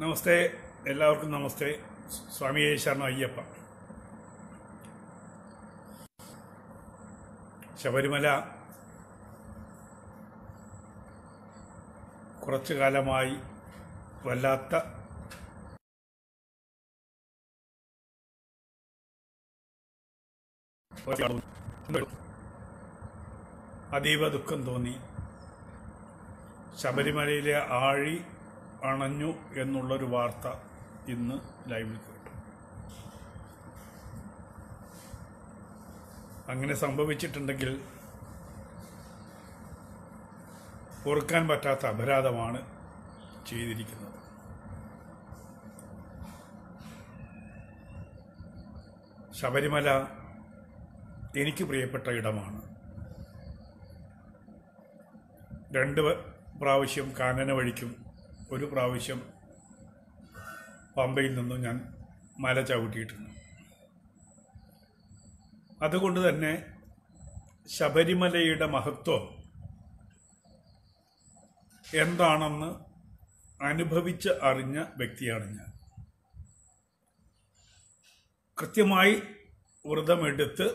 നമസ്തേ, എല്ലാവർക്കും നമസ്തേ. സ്വാമിയേ ശരണം അയ്യപ്പ. ശബരിമല കുറച്ചു കാലമായി വല്ലാത്ത അതീവ ദുഃഖം തോന്നി. ശബരിമലയിലെ ആഴി അണഞ്ഞു എന്നുള്ളൊരു വാർത്ത ഇന്ന് ലൈവിൽ കേട്ടു. അങ്ങനെ സംഭവിച്ചിട്ടുണ്ടെങ്കിൽ പൊറുക്കാൻ പറ്റാത്ത അപരാധമാണ് ചെയ്തിരിക്കുന്നത്. ശബരിമല എനിക്ക് പ്രിയപ്പെട്ട ഇടമാണ്. 2 പ്രാവശ്യം കാനന വഴിക്കും 1 പ്രാവശ്യം പമ്പയിൽ നിന്നും ഞാൻ മല ചവിട്ടിയിട്ടുണ്ട്. അതുകൊണ്ട് തന്നെ ശബരിമലയുടെ മഹത്വം എന്താണെന്ന് അനുഭവിച്ച് അറിഞ്ഞ വ്യക്തിയാണ് ഞാൻ. കൃത്യമായി വ്രതമെടുത്ത്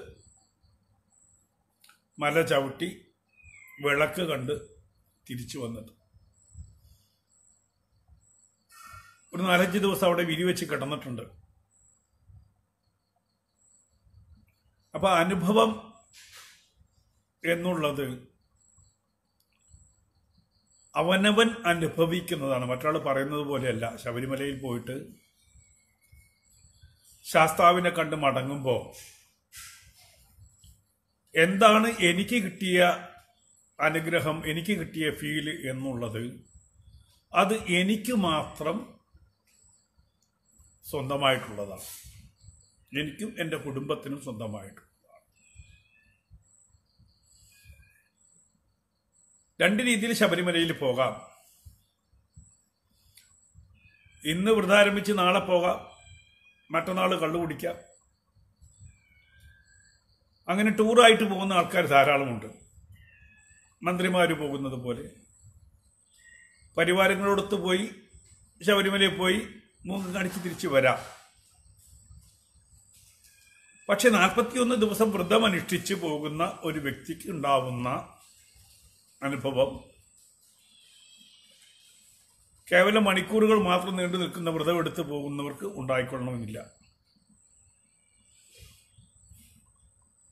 മല ചവിട്ടി വിളക്ക് കണ്ട് തിരിച്ചു വന്നത്. ഒരു 4-5 ദിവസം അവിടെ വിരിവെച്ച് കിടന്നിട്ടുണ്ട്. അപ്പൊ അനുഭവം എന്നുള്ളത് അവനവൻ അനുഭവിക്കുന്നതാണ്, മറ്റൊരാൾ പറയുന്നത് പോലെയല്ല. ശബരിമലയിൽ പോയിട്ട് ശാസ്താവിനെ കണ്ട് മടങ്ങുമ്പോൾ എന്താണ് എനിക്ക് കിട്ടിയ അനുഗ്രഹം, എനിക്ക് കിട്ടിയ ഫീല് എന്നുള്ളത് അത് എനിക്ക് മാത്രം സ്വന്തമായിട്ടുള്ളതാണ്. എനിക്കും എൻ്റെ കുടുംബത്തിനും സ്വന്തമായിട്ടുള്ളതാണ്. 2 രീതിയിൽ ശബരിമലയിൽ പോകാം. ഇന്ന് വ്രതാരംഭിച്ച് നാളെ പോകാം, മറ്റന്നാൾ കള്ളു കുടിക്കാം. അങ്ങനെ ടൂറായിട്ട് പോകുന്ന ആൾക്കാർ ധാരാളമുണ്ട്. മന്ത്രിമാർ പോകുന്നത് പോലെ പരിവാരങ്ങളോടൊത്ത് പോയി ശബരിമലയിൽ പോയി മൂന്ന് കാണിച്ച് തിരിച്ചു വരാം. പക്ഷെ 41 ദിവസം വ്രതം അനുഷ്ഠിച്ച് പോകുന്ന ഒരു വ്യക്തിക്ക് ഉണ്ടാവുന്ന അനുഭവം കേവലം മണിക്കൂറുകൾ മാത്രം നീണ്ടു നിൽക്കുന്ന വ്രതം എടുത്ത് പോകുന്നവർക്ക് ഉണ്ടായിക്കൊള്ളണമെന്നില്ല.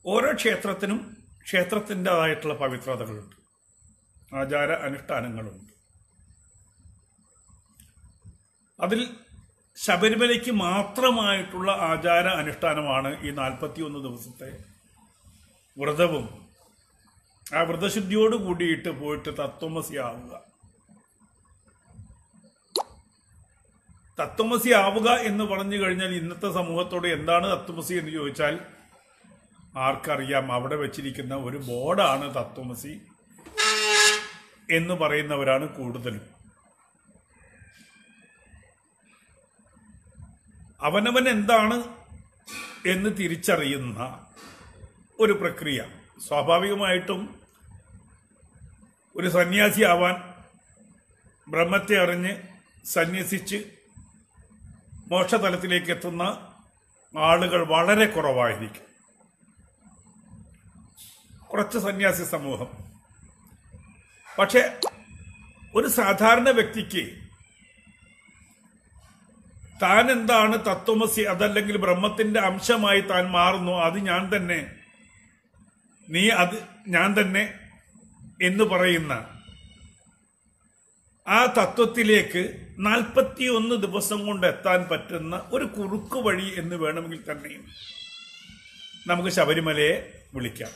ഓരോ ക്ഷേത്രത്തിനും ക്ഷേത്രത്തിൻ്റെതായിട്ടുള്ള പവിത്രതകളുണ്ട്, ആചാര അനുഷ്ഠാനങ്ങളുണ്ട്. അതിൽ ശബരിമലയ്ക്ക് മാത്രമായിട്ടുള്ള ആചാര അനുഷ്ഠാനമാണ് ഈ 41 ദിവസത്തെ വ്രതവും. ആ വ്രതശുദ്ധിയോട് കൂടിയിട്ട് പോയിട്ട് തത്വമസി ആവുക. തത്വമസി ആവുക എന്ന് പറഞ്ഞു കഴിഞ്ഞാൽ ഇന്നത്തെ സമൂഹത്തോട് എന്താണ് തത്വമസി എന്ന് ചോദിച്ചാൽ ആർക്കറിയാം? അവിടെ വെച്ചിരിക്കുന്ന ഒരു ബോർഡാണ് തത്വമസി എന്ന് പറയുന്നവരാണ് കൂടുതലും. അവനവൻ എന്താണ് എന്ന് തിരിച്ചറിയുന്ന ഒരു പ്രക്രിയ. സ്വാഭാവികമായിട്ടും ഒരു സന്യാസിയാവാൻ ബ്രഹ്മത്തെ അറിഞ്ഞ് സന്യസിച്ച് മോക്ഷതലത്തിലേക്ക് എത്തുന്ന ആളുകൾ വളരെ കുറവായിരിക്കും. കുറച്ച് സന്യാസി സമൂഹം. പക്ഷെ ഒരു സാധാരണ വ്യക്തിക്ക് താൻ എന്താണ് തത്വമസി, അതല്ലെങ്കിൽ ബ്രഹ്മത്തിന്റെ അംശമായി താൻ മാറുന്നു, അത് ഞാൻ തന്നെ, നീ അത് ഞാൻ തന്നെ എന്ന് പറയുന്ന ആ തത്വത്തിലേക്ക് 41 ദിവസം കൊണ്ട് എത്താൻ പറ്റുന്ന ഒരു കുറുക്കു വഴി എന്ന് വേണമെങ്കിൽ തന്നെയും നമുക്ക് ശബരിമലയെ വിളിക്കാം.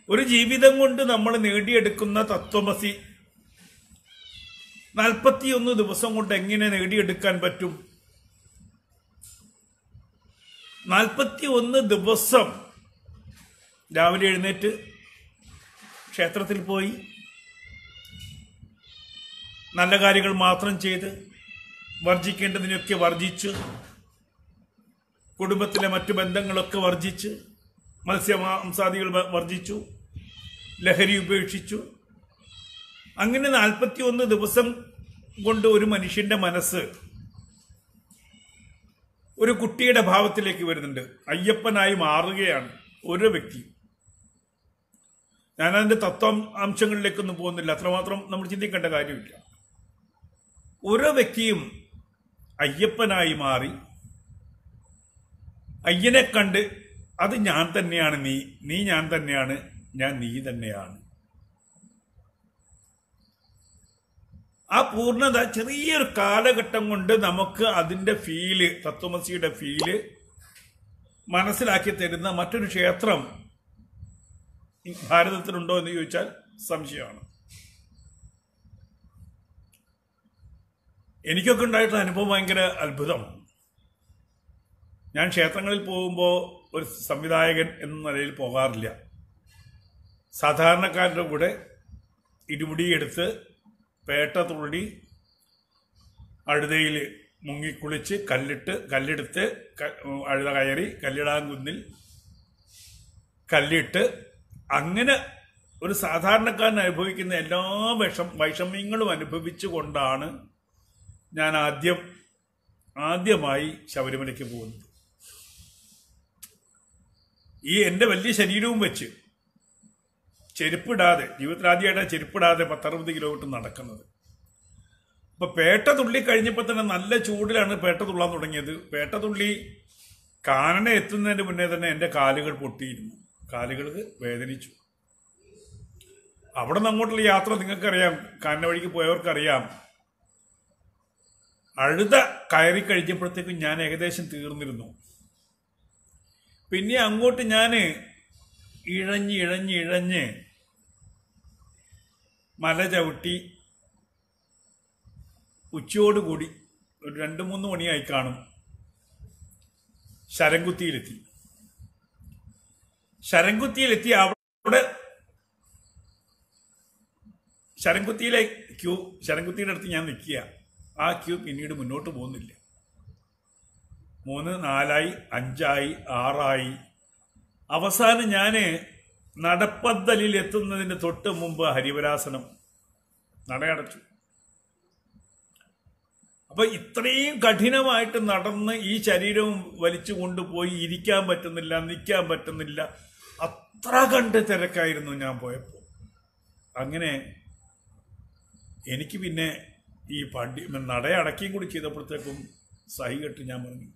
ഒരു ജീവിതം കൊണ്ട് നമ്മൾ നേടിയെടുക്കുന്ന തത്വമസി 41 ദിവസം കൊണ്ട് എങ്ങനെ നേടിയെടുക്കാൻ പറ്റും? 41 ദിവസം രാവിലെ എഴുന്നേറ്റ് ക്ഷേത്രത്തിൽ പോയി നല്ല കാര്യങ്ങൾ മാത്രം ചെയ്ത് വർജിക്കേണ്ടതിനൊക്കെ വർജിച്ച്, കുടുംബത്തിലെ മറ്റു ബന്ധങ്ങളൊക്കെ വർജിച്ച്, മത്സ്യമാംസാദികൾ വർജിച്ചു, ലഹരി ഉപേക്ഷിച്ചു. അങ്ങനെ 41 ദിവസം കൊണ്ട് ഒരു മനുഷ്യന്റെ മനസ്സ് ഒരു കുട്ടിയുടെ ഭാവത്തിലേക്ക് വരുന്നുണ്ട്. അയ്യപ്പനായി മാറുകയാണ് ഓരോ വ്യക്തി. ഞാനതിന്റെ തത്വാംശങ്ങളിലേക്കൊന്നും പോകുന്നില്ല, അത്രമാത്രം നമ്മൾ ചിന്തിക്കേണ്ട കാര്യമില്ല. ഓരോ വ്യക്തിയും അയ്യപ്പനായി മാറി അയ്യനെ കണ്ട് അത് ഞാൻ തന്നെയാണ്, നീ ഞാൻ തന്നെയാണ്, ഞാൻ നീ തന്നെയാണ്. ആ പൂർണ്ണത ചെറിയൊരു കാലഘട്ടം കൊണ്ട് നമുക്ക് അതിന്റെ ഫീല്, തത്വമസിയുടെ ഫീല് മനസ്സിലാക്കി തരുന്ന മറ്റൊരു ക്ഷേത്രം ഭാരതത്തിലുണ്ടോ എന്ന് ചോദിച്ചാൽ സംശയമാണ്. എനിക്കൊക്കെ ഉണ്ടായിട്ടുള്ള അനുഭവം ഭയങ്കര അത്ഭുതമാണ്. ഞാൻ ക്ഷേത്രങ്ങളിൽ പോകുമ്പോൾ ഒരു സംവിധായകൻ എന്ന നിലയിൽ പോകാറില്ല. സാധാരണക്കാരുടെ കൂടെ ഇരുമുടിയെടുത്ത് പേട്ട തുള്ളി അഴുതയിൽ മുങ്ങിക്കുളിച്ച് കല്ലെടുത്ത് അഴുത കയറി കല്ലിടാൻ കുന്നിൽ കല്ലിട്ട് അങ്ങനെ ഒരു സാധാരണക്കാരൻ അനുഭവിക്കുന്ന എല്ലാ വൈഷമ്യങ്ങളും അനുഭവിച്ചുകൊണ്ടാണ് ഞാൻ ആദ്യമായി ശബരിമലയ്ക്ക് പോകുന്നത്. ഈ എൻ്റെ വലിയ ശരീരവും വെച്ച് ചെരുപ്പിടാതെ, ജീവിതത്തിൽ ആദ്യമായിട്ടാണ് ചെരുപ്പിടാതെ 10-60 കിലോമീറ്റർ നടക്കുന്നത്. അപ്പൊ പേട്ട തുള്ളി കഴിഞ്ഞപ്പോൾ തന്നെ നല്ല ചൂടിലാണ് പേട്ട തുള്ളാൻ തുടങ്ങിയത്. പേട്ട തുള്ളി കാനന എത്തുന്നതിന് മുന്നേ തന്നെ എൻ്റെ കാലുകൾ പൊട്ടിയിരുന്നു, കാലുകൾക്ക് വേദനിച്ചു. അവിടെ നിന്ന് അങ്ങോട്ടുള്ള യാത്ര നിങ്ങൾക്കറിയാം, കാനന വഴിക്ക് പോയവർക്കറിയാം. അഴുത കയറി കഴിഞ്ഞപ്പോഴത്തേക്കും ഞാൻ ഏകദേശം തീർന്നിരുന്നു. പിന്നെ അങ്ങോട്ട് ഞാൻ ഇഴഞ്ഞ് മല ചവിട്ടി ഉച്ചയോടുകൂടി ഒരു 2-3 മണിയായി കാണും ശരംകുത്തിയിലെത്തി അവിടെ ശരംകുത്തിയുടെ അടുത്ത് ഞാൻ നിൽക്കുക. ആ ക്യൂ പിന്നീട് മുന്നോട്ട് പോകുന്നില്ല. 3, 4 5 6 അവസാനം ഞാൻ നടപ്പന്തലിൽ എത്തുന്നതിന് തൊട്ട് മുമ്പ് ഹരിവരാസനം നടയടച്ചു. അപ്പൊ ഇത്രയും കഠിനമായിട്ട് നടന്ന് ഈ ശരീരവും വലിച്ചു കൊണ്ടുപോയി ഇരിക്കാൻ പറ്റുന്നില്ല, നിൽക്കാൻ പറ്റുന്നില്ല, അത്ര കണ്ട് തിരക്കായിരുന്നു ഞാൻ പോയപ്പോൾ. അങ്ങനെ എനിക്ക് പിന്നെ ഈ നടയടക്കുകയും കൂടി ചെയ്തപ്പോഴത്തേക്കും സഹികെട്ട് ഞാൻ പറഞ്ഞു,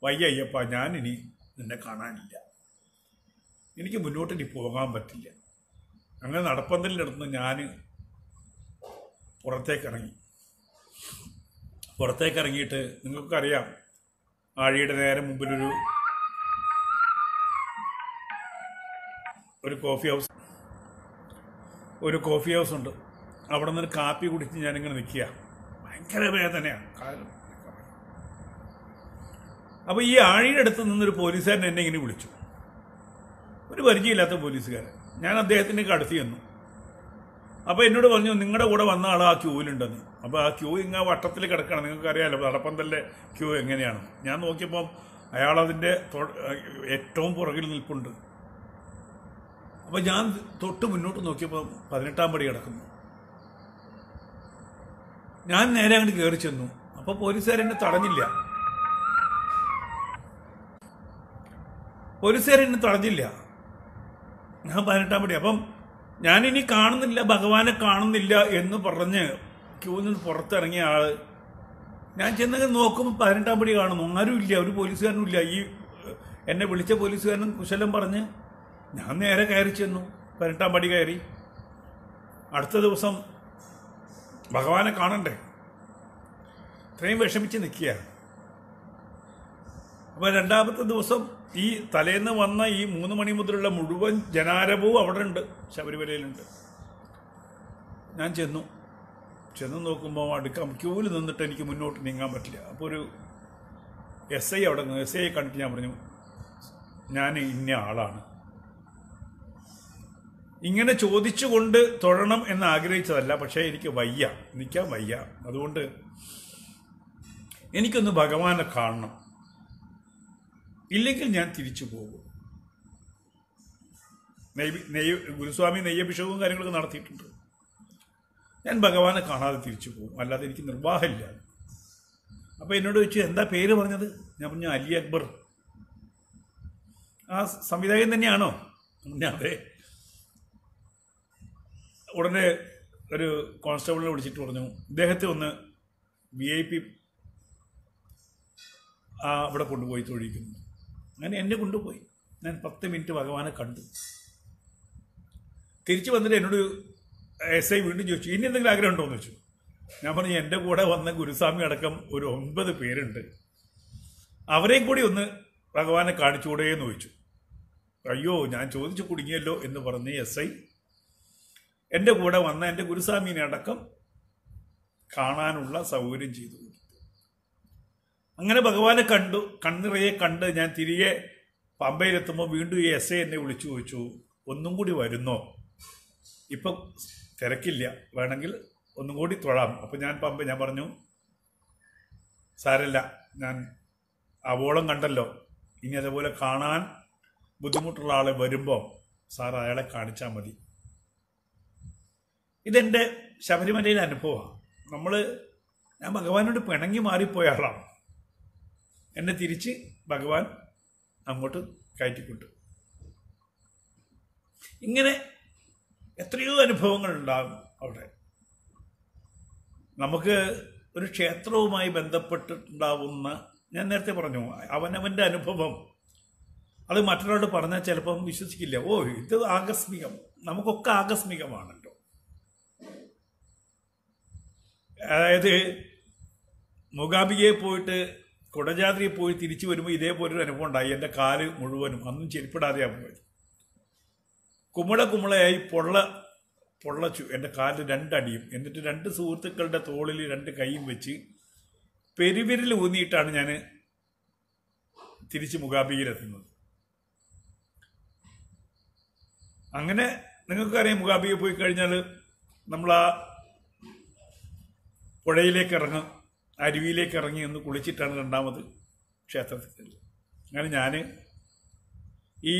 വയ്യയ്യപ്പ, ഞാനിനി നിന്നെ കാണാനില്ല, എനിക്ക് മുന്നോട്ട് ഇനി പോകാൻ പറ്റില്ല. അങ്ങനെ നടപ്പന്തലിനടുത്ത് ഞാൻ പുറത്തേക്കിറങ്ങിയിട്ട് നിങ്ങൾക്കറിയാം, ആഴിയുടെ നേരെ മുമ്പിലൊരു കോഫി ഹൗസ് ഉണ്ട്. അവിടെ നിന്ന് കാപ്പി കുടിച്ച് ഞാനിങ്ങനെ നിൽക്കുക. ഭയങ്കര വേദനയാണ് കാലം. അപ്പോൾ ഈ ആഴിയുടെ അടുത്ത് നിന്നൊരു പോലീസുകാരൻ എന്നെ ഇങ്ങനെ വിളിച്ചു, ഒരു പരിചയമില്ലാത്ത പോലീസുകാരൻ. ഞാൻ അദ്ദേഹത്തിൻ്റെ അടുത്ത് ചെന്നു. അപ്പോൾ എന്നോട് പറഞ്ഞു, നിങ്ങളുടെ കൂടെ വന്ന ആൾ ആ ക്യൂവിലുണ്ടെന്ന്. അപ്പോൾ ആ ക്യൂ ഇങ്ങനെ വട്ടത്തിൽ കിടക്കണം, നിങ്ങൾക്ക് അറിയാമല്ലോ നടപ്പന്തലിലെ ക്യൂ എങ്ങനെയാണ്. ഞാൻ നോക്കിയപ്പം അയാളതിൻ്റെ ഏറ്റവും പുറകിൽ നിൽപ്പുണ്ട്. അപ്പോൾ ഞാൻ തൊട്ട് മുന്നോട്ട് നോക്കിയപ്പോൾ 18-ാം പടി കിടക്കുന്നു. ഞാൻ നേരെ അങ്ങോട്ട് കയറി ചെന്നു. അപ്പോൾ പോലീസുകാരെന്നെ തടഞ്ഞില്ല. ഞാൻ 18-ാം പടി. അപ്പം ഞാനിനി കാണുന്നില്ല, ഭഗവാനെ കാണുന്നില്ല എന്ന് പറഞ്ഞ് ക്യൂവിൽ നിന്ന് പുറത്തിറങ്ങിയ ആള് ഞാൻ ചെന്നൊക്കെ നോക്കുമ്പോൾ 18-ാം പടി കാണുന്നു. ആരുമില്ല, ഒരു പോലീസുകാരനും ഇല്ല. ഈ എന്നെ വിളിച്ച പോലീസുകാരനും കുശലം പറഞ്ഞ് ഞാൻ നേരെ കയറി ചെന്നു. 18-ാം പടി കയറി. അടുത്ത ദിവസം ഭഗവാനെ കാണണ്ടേ, ഇത്രയും വിഷമിച്ച് നിൽക്കുക. അപ്പോൾ 2-ാമത്തെ ദിവസം ഈ തലേന്ന് വന്ന ഈ 3 മണി മുതലുള്ള മുഴുവൻ ജനാരവവും അവിടെ ഉണ്ട്, ശബരിമലയിലുണ്ട്. ഞാൻ ചെന്നു നോക്കുമ്പോൾ ക്യൂവിൽ നിന്നിട്ട് എനിക്ക് മുന്നോട്ട് നീങ്ങാൻ പറ്റില്ല. അപ്പോൾ ഒരു SI അവിടെ നിന്ന് SI കണ്ടിട്ട് ഞാൻ പറഞ്ഞു, ഞാൻ ഇന്ന ആളാണ്. ഇങ്ങനെ ചോദിച്ചുകൊണ്ട് തൊഴണം എന്ന് ആഗ്രഹിച്ചതല്ല, പക്ഷേ എനിക്ക് നിൽക്കാൻ വയ്യ. അതുകൊണ്ട് എനിക്കൊന്ന് ഭഗവാനെ കാണണം, ഇല്ലെങ്കിൽ ഞാൻ തിരിച്ചു പോകും. ഗുരുസ്വാമി നെയ്യഭിഷേകവും കാര്യങ്ങളൊക്കെ നടത്തിയിട്ടുണ്ട്. ഞാൻ ഭഗവാനെ കാണാതെ തിരിച്ചു പോകും, അല്ലാതെ എനിക്ക് നിർവാഹമില്ല. അപ്പോൾ എന്നോട് ചോദിച്ചു എന്താ പേര് പറഞ്ഞത്? ഞാൻ പറഞ്ഞു അലി അക്ബർ. ആ സംവിധായകൻ തന്നെയാണോ? അതെ. ഉടനെ ഒരു കോൺസ്റ്റബിളിനെ വിളിച്ചിട്ട് പറഞ്ഞു ഇദ്ദേഹത്തെ ഒന്ന് VIP അവിടെ കൊണ്ടുപോയി തൊഴിക്കുന്നു. അങ്ങനെ എന്നെ കൊണ്ടുപോയി. ഞാൻ 10 മിനിറ്റ് ഭഗവാനെ കണ്ടു. തിരിച്ചു വന്നിട്ട് എന്നോട് SI വീണ്ടും ചോദിച്ചു ഇനി എന്തെങ്കിലും ആഗ്രഹം ഉണ്ടോ എന്ന് വെച്ചു. ഞാൻ പറഞ്ഞു എൻ്റെ കൂടെ വന്ന ഗുരുസ്വാമി അടക്കം ഒരു 9 പേരുണ്ട്, അവരെയും കൂടി ഒന്ന് ഭഗവാനെ കാണിച്ചുകൂടെ എന്ന് ചോദിച്ചു. അയ്യോ ഞാൻ ചോദിച്ചു കുടുങ്ങിയല്ലോ എന്ന് പറഞ്ഞ് SI എൻ്റെ കൂടെ വന്ന എൻ്റെ ഗുരുസ്വാമീനെ അടക്കം കാണാനുള്ള സൗകര്യം ചെയ്തു കൊടുത്തു. അങ്ങനെ ഭഗവാനെ കണ്ടു, കണ്ണിറയെ കണ്ട് ഞാൻ തിരികെ പമ്പയിലെത്തുമ്പോൾ വീണ്ടും ഈ SI എന്നെ വിളിച്ചു ചോദിച്ചു ഒന്നും കൂടി വരുന്നോ? ഇപ്പം തിരക്കില്ല, വേണമെങ്കിൽ ഒന്നും കൂടി തൊഴാം. അപ്പം ഞാൻ പറഞ്ഞു സാരല്ല, ഞാൻ അവോളം കണ്ടല്ലോ, ഇനി അതേപോലെ കാണാൻ ബുദ്ധിമുട്ടുള്ള ആളെ വരുമ്പോൾ സാർ അയാളെ കാണിച്ചാൽ മതി. ഇതെൻ്റെ ശബരിമലയിലെ അനുഭവമാണ്. ഞാൻ ഭഗവാനോട് പിണങ്ങി മാറിപ്പോയ ആളാണ്. എന്നെ തിരിച്ച് ഭഗവാൻ അങ്ങോട്ട് കയറ്റിക്കൊണ്ടു. ഇങ്ങനെ എത്രയോ അനുഭവങ്ങൾ ഉണ്ടാകും അവിടെ. നമുക്ക് ഒരു ക്ഷേത്രവുമായി ബന്ധപ്പെട്ടിട്ടുണ്ടാവുന്ന, ഞാൻ നേരത്തെ പറഞ്ഞു, അവനവൻ്റെ അനുഭവം അത് മറ്റൊരാളോട് പറഞ്ഞാൽ ചിലപ്പം വിശ്വസിക്കില്ല. ഓ ഇത് ആകസ്മികം, നമുക്കൊക്കെ ആകസ്മികമാണല്ലോ. അതായത് മൂകാംബികയെ പോയിട്ട് കുടജാദ്രിയിൽ പോയി തിരിച്ചു വരുമ്പോൾ ഇതേപോലൊരു അനുഭവം ഉണ്ടായി. എൻ്റെ കാല് മുഴുവനും അന്നും ചെരുപ്പിടാതെയാണ് പോയത്. കുമ്മളയായി പൊള്ളച്ചു എൻ്റെ കാലിൽ 2 അടിയും. എന്നിട്ട് 2 സുഹൃത്തുക്കളുടെ തോളിൽ 2 കൈയും വെച്ച് പെരുവിരൽ ഊന്നിയിട്ടാണ് ഞാൻ തിരിച്ച് മൂകാംബികയിലെത്തുന്നത്. അങ്ങനെ നിങ്ങൾക്കറിയാം, മൂകാംബിക പോയി കഴിഞ്ഞാൽ നമ്മൾ ആ പുഴയിലേക്ക് ഇറങ്ങും, അരുവിയിലേക്ക് ഇറങ്ങി ഒന്ന് കുളിച്ചിട്ടാണ് രണ്ടാമത് ക്ഷേത്രത്തിൽ. അങ്ങനെ ഞാൻ ഈ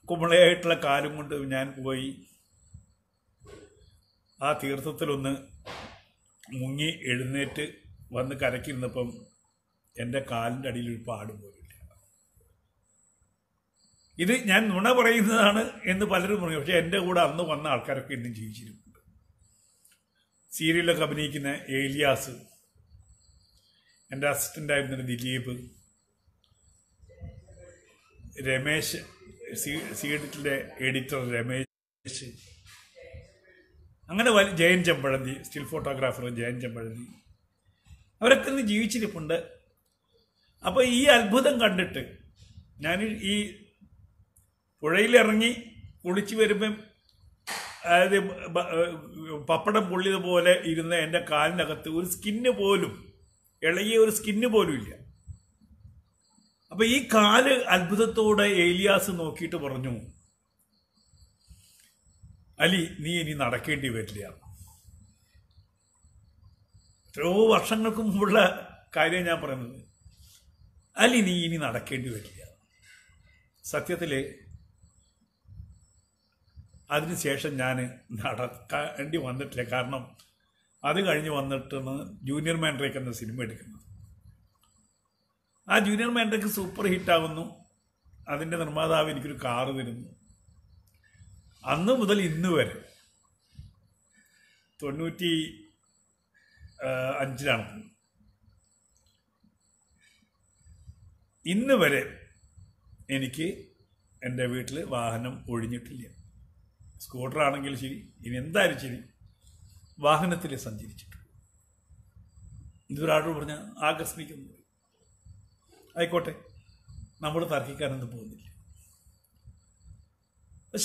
കുമളയായിട്ടുള്ള കാലും കൊണ്ട് ഞാൻ പോയി ആ തീർത്ഥത്തിലൊന്ന് മുങ്ങി എഴുന്നേറ്റ് വന്ന് കരക്കിരുന്നപ്പം എൻ്റെ കാലിൻ്റെ അടിയിൽ ഒരു പാട് പോലില്ല. ഇത് ഞാൻ നുണ പറയുന്നതാണ് എന്ന് പലരും പറയും. പക്ഷെ എൻ്റെ കൂടെ അന്ന് വന്ന ആൾക്കാരൊക്കെ ഇന്നും ജീവിച്ചിരുന്നുണ്ട്. സീരിയലൊക്കെ അഭിനയിക്കുന്ന ഏലിയാസ്, എൻ്റെ അസിസ്റ്റൻ്റായിരുന്ന ദിലീപ്, രമേശ്, സീഡിറ്റിലെ എഡിറ്റർ രമേശ്, അങ്ങനെ ജയൻ ചെമ്പഴന്തി, സ്റ്റിൽ ഫോട്ടോഗ്രാഫർ ജയൻ ചെമ്പഴന്തി, അവരൊക്കെ ഇന്ന് ജീവിച്ചിരിപ്പുണ്ട്. അപ്പോൾ ഈ അത്ഭുതം കണ്ടിട്ട് ഞാൻ ഈ പുഴയിലിറങ്ങി കുളിച്ച് വരുമ്പം, അതായത് പപ്പടം പൊള്ളിയതുപോലെ ഇരുന്ന എൻ്റെ കാലിനകത്ത് ഒരു സ്കിന്ന് പോലും, ഇളകിയ ഒരു സ്കിന്ന് പോലും ഇല്ല. അപ്പൊ ഈ കാല് അത്ഭുതത്തോടെ ഏലിയാസ് നോക്കിയിട്ട് പറഞ്ഞു, അലി നീ ഇനി നടക്കേണ്ടി വരില്ല. എത്രയോ വർഷങ്ങൾക്ക് മുമ്പുള്ള കാര്യം ഞാൻ പറയുന്നത്. അലി നീ ഇനി നടക്കേണ്ടി വരില്ല. സത്യത്തിൽ അതിനുശേഷം ഞാൻ നടക്കേണ്ടി വന്നിട്ടില്ല. കാരണം അത് കഴിഞ്ഞ് വന്നിട്ടാണ് ജൂനിയർ മാൻഡ്രേക്ക് എന്ന സിനിമ എടുക്കുന്നത്. ആ ജൂനിയർ മാൻഡ്രേക്ക് സൂപ്പർ ഹിറ്റാകുന്നു. അതിൻ്റെ നിർമ്മാതാവ് എനിക്കൊരു കാറ് തരുന്നു. അന്ന് മുതൽ ഇന്ന് വരെ 95 ഇന്ന് വരെ എനിക്ക് എൻ്റെ വീട്ടിൽ വാഹനം ഒഴിഞ്ഞിട്ടില്ല. സ്കൂട്ടറാണെങ്കിലും ശരി, ഇനി എന്തായാലും ശരി, വാഹനത്തിൽ സഞ്ചരിച്ചിട്ടുണ്ട്. ഇതൊരാളോട് പറഞ്ഞാൽ ആകസ്മിക്കുന്നു. ആയിക്കോട്ടെ, നമ്മൾ തർക്കിക്കാനൊന്നും പോകുന്നില്ല.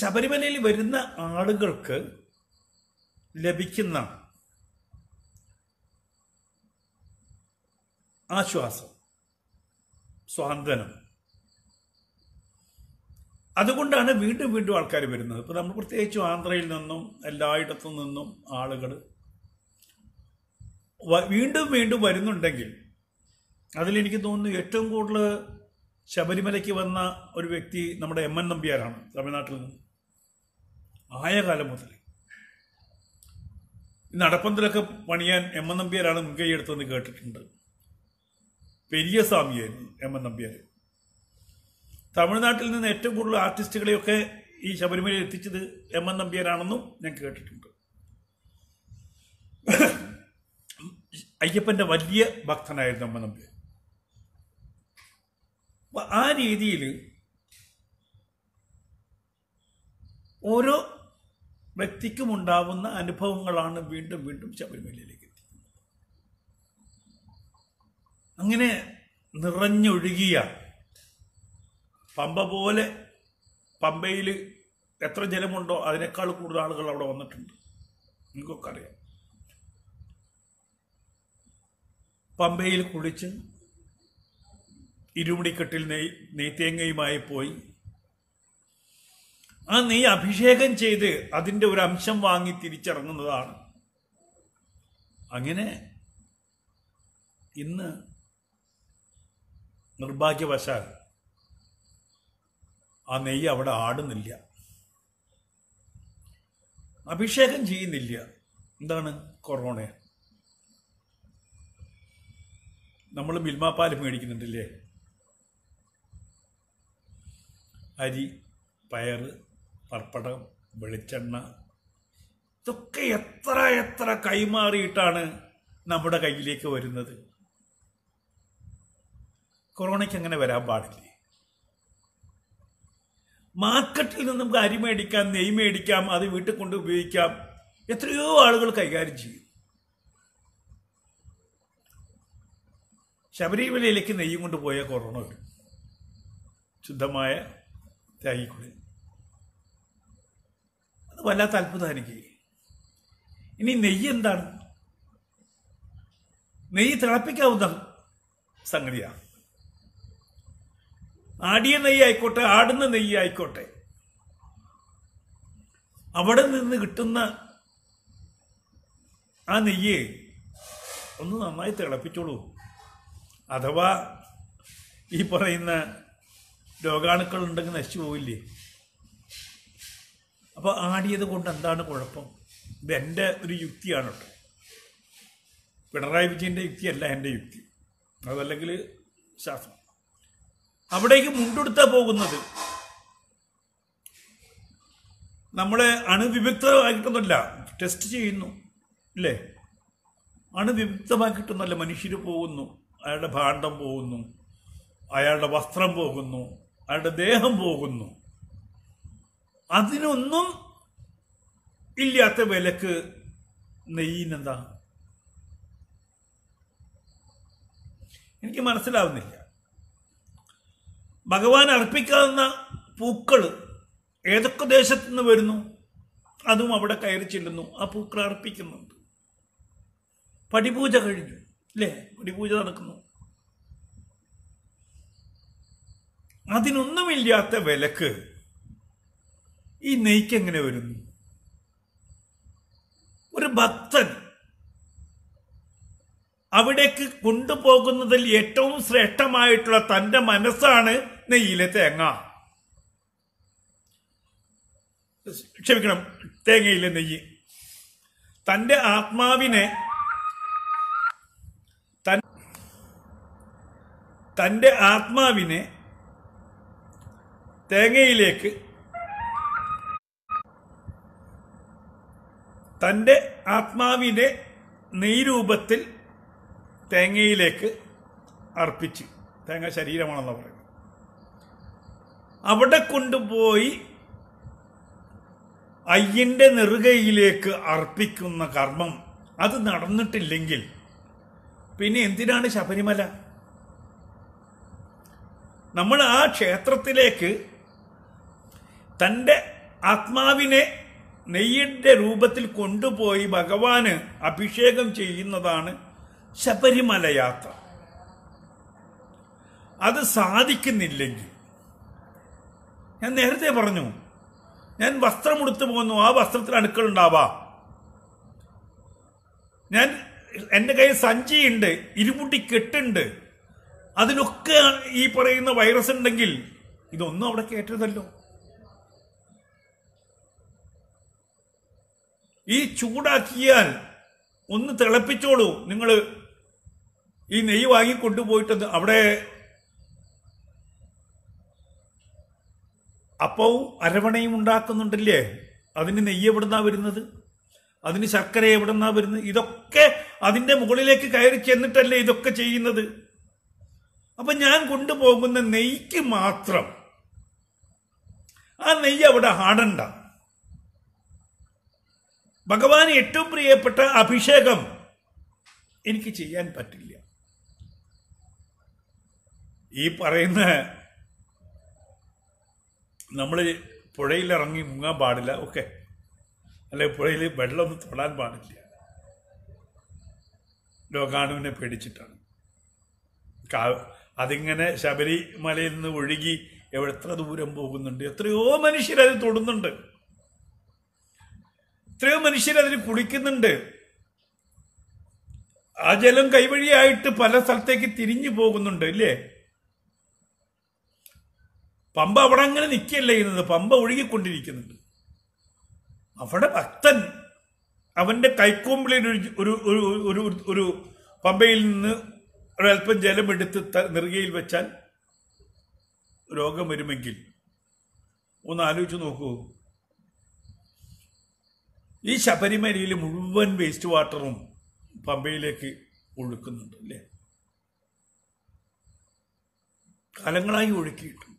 ശബരിമലയിൽ വരുന്ന ആളുകൾക്ക് ലഭിക്കുന്ന ആശ്വാസം, സ്വാന്തനം, അതുകൊണ്ടാണ് വീണ്ടും വീണ്ടും ആൾക്കാർ വരുന്നത്. ഇപ്പം നമ്മൾ പ്രത്യേകിച്ചും ആന്ധ്രയിൽ നിന്നും എല്ലായിടത്തു നിന്നും ആളുകൾ വീണ്ടും വീണ്ടും വരുന്നുണ്ടെങ്കിൽ അതിലെനിക്ക് തോന്നുന്നു ഏറ്റവും കൂടുതൽ ശബരിമലയ്ക്ക് വന്ന ഒരു വ്യക്തി നമ്മുടെ MN നമ്പ്യാരാണ്, തമിഴ്നാട്ടിൽ നിന്ന്. ആയ കാലം മുതൽ നടപ്പന്തലൊക്കെ പണിയാൻ എം എൻ നമ്പ്യാരാണ് മുൻകൈ എടുത്തതെന്ന് കേട്ടിട്ടുണ്ട്. പെരിയ സ്വാമിയായിരുന്നു എം എൻ നമ്പ്യാർ. തമിഴ്നാട്ടിൽ നിന്ന് ഏറ്റവും കൂടുതൽ ആർട്ടിസ്റ്റുകളെയൊക്കെ ഈ ശബരിമലയിൽ എത്തിച്ചത് എം എൻ നമ്പ്യാരാണെന്നും ഞാൻ കേട്ടിട്ടുണ്ട്. അയ്യപ്പന്റെ വലിയ ഭക്തനായിരുന്നു എം എൻ നമ്പ്യാർ. ആ രീതിയിൽ ഓരോ വ്യക്തിക്കും ഉണ്ടാവുന്ന അനുഭവങ്ങളാണ് വീണ്ടും വീണ്ടും ശബരിമലയിലേക്ക് എത്തിക്കുന്നത്. അങ്ങനെ നിറഞ്ഞൊഴുകിയ പമ്പ പോലെ, പമ്പയിൽ എത്ര ജലമുണ്ടോ അതിനേക്കാൾ കൂടുതൽ ആളുകൾ അവിടെ വന്നിട്ടുണ്ട്. നിങ്ങൾക്കൊക്കെ അറിയാം. പമ്പയിൽ കുളിച്ച് ഇരുമുടിക്കെട്ടിൽ നെയ്ത്തേങ്ങയുമായി പോയി ആ നെയ്യ് അഭിഷേകം ചെയ്ത് അതിൻ്റെ ഒരു അംശം വാങ്ങി തിരിച്ചിറങ്ങുന്നതാണ്. അങ്ങനെ ഇന്ന് നിർഭാഗ്യവശാൽ ആ നെയ്യ് അവിടെ ആടുന്നില്ല, അഭിഷേകം ചെയ്യുന്നില്ല. എന്താണ്? കൊറോണ. നമ്മൾ മിൽമാപ്പാൽ മേടിക്കുന്നുണ്ടല്ലേ, അരി, പയറ്, പപ്പടം, വെളിച്ചെണ്ണ, ഇതൊക്കെ എത്ര എത്ര കൈമാറിയിട്ടാണ് നമ്മുടെ കയ്യിലേക്ക് വരുന്നത്. കൊറോണയ്ക്ക് അങ്ങനെ വരാൻ പാടില്ലേ? മാർക്കറ്റിൽ നിന്ന് നമുക്ക് അരി മേടിക്കാം, നെയ്യ് മേടിക്കാം, അത് വീട്ടിൽ കൊണ്ട് ഉപയോഗിക്കാം. എത്രയോ ആളുകൾ കൈകാര്യം ചെയ്യും. ശബരിമലയിലേക്ക് നെയ്യും കൊണ്ട് പോയാൽ കൊറോണ വരും. ശുദ്ധമായ ത്യാഗിക്കുള്ളിൽ അത് വല്ലാത്ത അത്ഭുതം എനിക്ക്. ഇനി നെയ്യ് എന്താണ്? നെയ്യ് തിളപ്പിക്കാവുന്ന സംഗതിയാണ്. ആടിയ നെയ്യ് ആയിക്കോട്ടെ, ആടുന്ന നെയ്യ് ആയിക്കോട്ടെ, അവിടെ നിന്ന് കിട്ടുന്ന ആ നെയ്യ് ഒന്ന് നന്നായി തിളപ്പിച്ചോളൂ. അഥവാ ഈ പറയുന്ന രോഗാണുക്കൾ ഉണ്ടെങ്കിൽ നശിച്ചു പോവില്ലേ? അപ്പോൾ ആടിയത് കൊണ്ട് എന്താണ് കുഴപ്പം? ഇത് എൻ്റെ ഒരു യുക്തിയാണ് കേട്ടോ. പിണറായി വിജയൻ്റെ യുക്തിയല്ല എൻ്റെ യുക്തി. അതല്ലെങ്കിൽ ശാസ്ത്രം. അവിടേക്ക് മുണ്ടെടുത്താ പോകുന്നത്. നമ്മളെ അണുവിമുക്തമാക്കിയിട്ടൊന്നുമല്ല, ടെസ്റ്റ് ചെയ്യുന്നു അല്ലേ? അണുവിമുക്തമാക്കിയിട്ടൊന്നുമല്ല. മനുഷ്യർ പോകുന്നു, അയാളുടെ ഭാണ്ഡം പോകുന്നു, അയാളുടെ വസ്ത്രം പോകുന്നു, അയാളുടെ ദേഹം പോകുന്നു. അതിനൊന്നും ഇല്ലാത്ത വിലക്ക് നെയ്യിനെന്താ? എനിക്ക് മനസ്സിലാവുന്നില്ല. ഭഗവാൻ അർപ്പിക്കാവുന്ന പൂക്കൾ ഏതൊക്കെ ദേശത്തു നിന്ന് വരുന്നു, അതും അവിടെ കയറി ചെല്ലുന്നു. ആ പൂക്കൾ അർപ്പിക്കുന്നുണ്ട്. പടിപൂജ കഴിഞ്ഞു അല്ലേ? പടിപൂജ നടക്കുന്നു. അതിനൊന്നുമില്ലാത്ത വിലക്ക് ഈ നെയ്ക്ക് എങ്ങനെ വരുന്നു? ഒരു ഭക്തൻ അവിടേക്ക് കൊണ്ടുപോകുന്നതിൽ ഏറ്റവും ശ്രേഷ്ഠമായിട്ടുള്ള തന്റെ മനസ്സാണ് നെയ്യിലെ തേങ്ങ. ക്ഷമിക്കണം, തേങ്ങയിലെ നെയ്യ്. തന്റെ ആത്മാവിനെ തേങ്ങയിലേക്ക്, തന്റെ ആത്മാവിനെ നെയ്യ് രൂപത്തിൽ തേങ്ങയിലേക്ക് അർപ്പിച്ച്, തേങ്ങ ശരീരമാണെന്ന് പറയുന്നത്, അവിടെ കൊണ്ടുപോയി അയ്യന്റെ നെറുകയിലേക്ക് അർപ്പിക്കുന്ന കർമ്മം അത് നടന്നിട്ടില്ലെങ്കിൽ പിന്നെ എന്തിനാണ് ശബരിമല? നമ്മൾ ആ ക്ഷേത്രത്തിലേക്ക് തൻ്റെ ആത്മാവിനെ നെയ്യിൻ്റെ രൂപത്തിൽ കൊണ്ടുപോയി ഭഗവാന് അഭിഷേകം ചെയ്യുന്നതാണ് ശബരിമല യാത്ര. അത് സാധിക്കുന്നില്ലെങ്കിൽ, ഞാൻ നേരത്തെ പറഞ്ഞു, ഞാൻ വസ്ത്രമെടുത്ത് പോകുന്നു, ആ വസ്ത്രത്തിൽ അണുക്കൾ ഉണ്ടാവാം. എൻ്റെ കയ്യിൽ സഞ്ചിയുണ്ട്, ഇരുമുടി കെട്ടുണ്ട്, അതിലൊക്കെ ഈ പറയുന്ന വൈറസ് ഉണ്ടെങ്കിൽ ഇതൊന്നും അവിടെ കയറ്റരുതല്ലോ. ഈ ചൂടാക്കിയാൽ ഒന്ന് തിളപ്പിച്ചോളൂ. നിങ്ങൾ ഈ നെയ്യ് വാങ്ങിക്കൊണ്ടുപോയിട്ട് അവിടെ അപ്പവും അരവണയും ഉണ്ടാക്കുന്നുണ്ടല്ലേ, അതിന് നെയ്യ് എവിടുന്നാ വരുന്നത്, അതിന് ശർക്കര എവിടുന്നാ വരുന്നത്? ഇതൊക്കെ അതിന്റെ മുകളിലേക്ക് കയറി ചെന്നിട്ടല്ലേ ഇതൊക്കെ ചെയ്യുന്നത്. അപ്പൊ ഞാൻ കൊണ്ടുപോകുന്ന നെയ്ക്ക് മാത്രം ആ നെയ്യ് അവിടെ ആടണ്ട. ഭഗവാന് ഏറ്റവും പ്രിയപ്പെട്ട അഭിഷേകം എനിക്ക് ചെയ്യാൻ പറ്റില്ല. ഈ പറയുന്ന നമ്മൾ പുഴയിൽ ഇറങ്ങി മുങ്ങാൻ പാടില്ല, ഓക്കെ, അല്ലെ പുഴയിൽ വെള്ളമൊന്നും തൊടാൻ പാടില്ല, രോഗാണുവിനെ പേടിച്ചിട്ടാണ്. അതിങ്ങനെ ശബരിമലയിൽ നിന്ന് ഒഴുകി എത്ര ദൂരം പോകുന്നുണ്ട്, എത്രയോ മനുഷ്യരത് തൊടുന്നുണ്ട്, എത്രയോ മനുഷ്യരതിൽ കുളിക്കുന്നുണ്ട്. ആ ജലം കൈവഴിയായിട്ട് പല സ്ഥലത്തേക്ക് തിരിഞ്ഞു പോകുന്നുണ്ട് അല്ലേ. പമ്പ അവിടെ അങ്ങനെ നിൽക്കുകയല്ല ചെയ്യുന്നത്, പമ്പ ഒഴുകിക്കൊണ്ടിരിക്കുന്നുണ്ട്. അവിടെ ഭക്തൻ അവന്റെ കൈക്കൊമ്പിളിൽ ഒരു പമ്പയിൽ നിന്ന് ഒരൽപ്പം ജലമെടുത്ത് നെറുകയിൽ വെച്ചാൽ രോഗം വരുമെങ്കിൽ ഒന്ന് ആലോചിച്ച് നോക്കൂ. ഈ ശബരിമലയിൽ മുഴുവൻ വേസ്റ്റ് വാട്ടറും പമ്പയിലേക്ക് ഒഴുക്കുന്നുണ്ട് അല്ലേ, കാലങ്ങളായി ഒഴുക്കിയിട്ടുണ്ട്,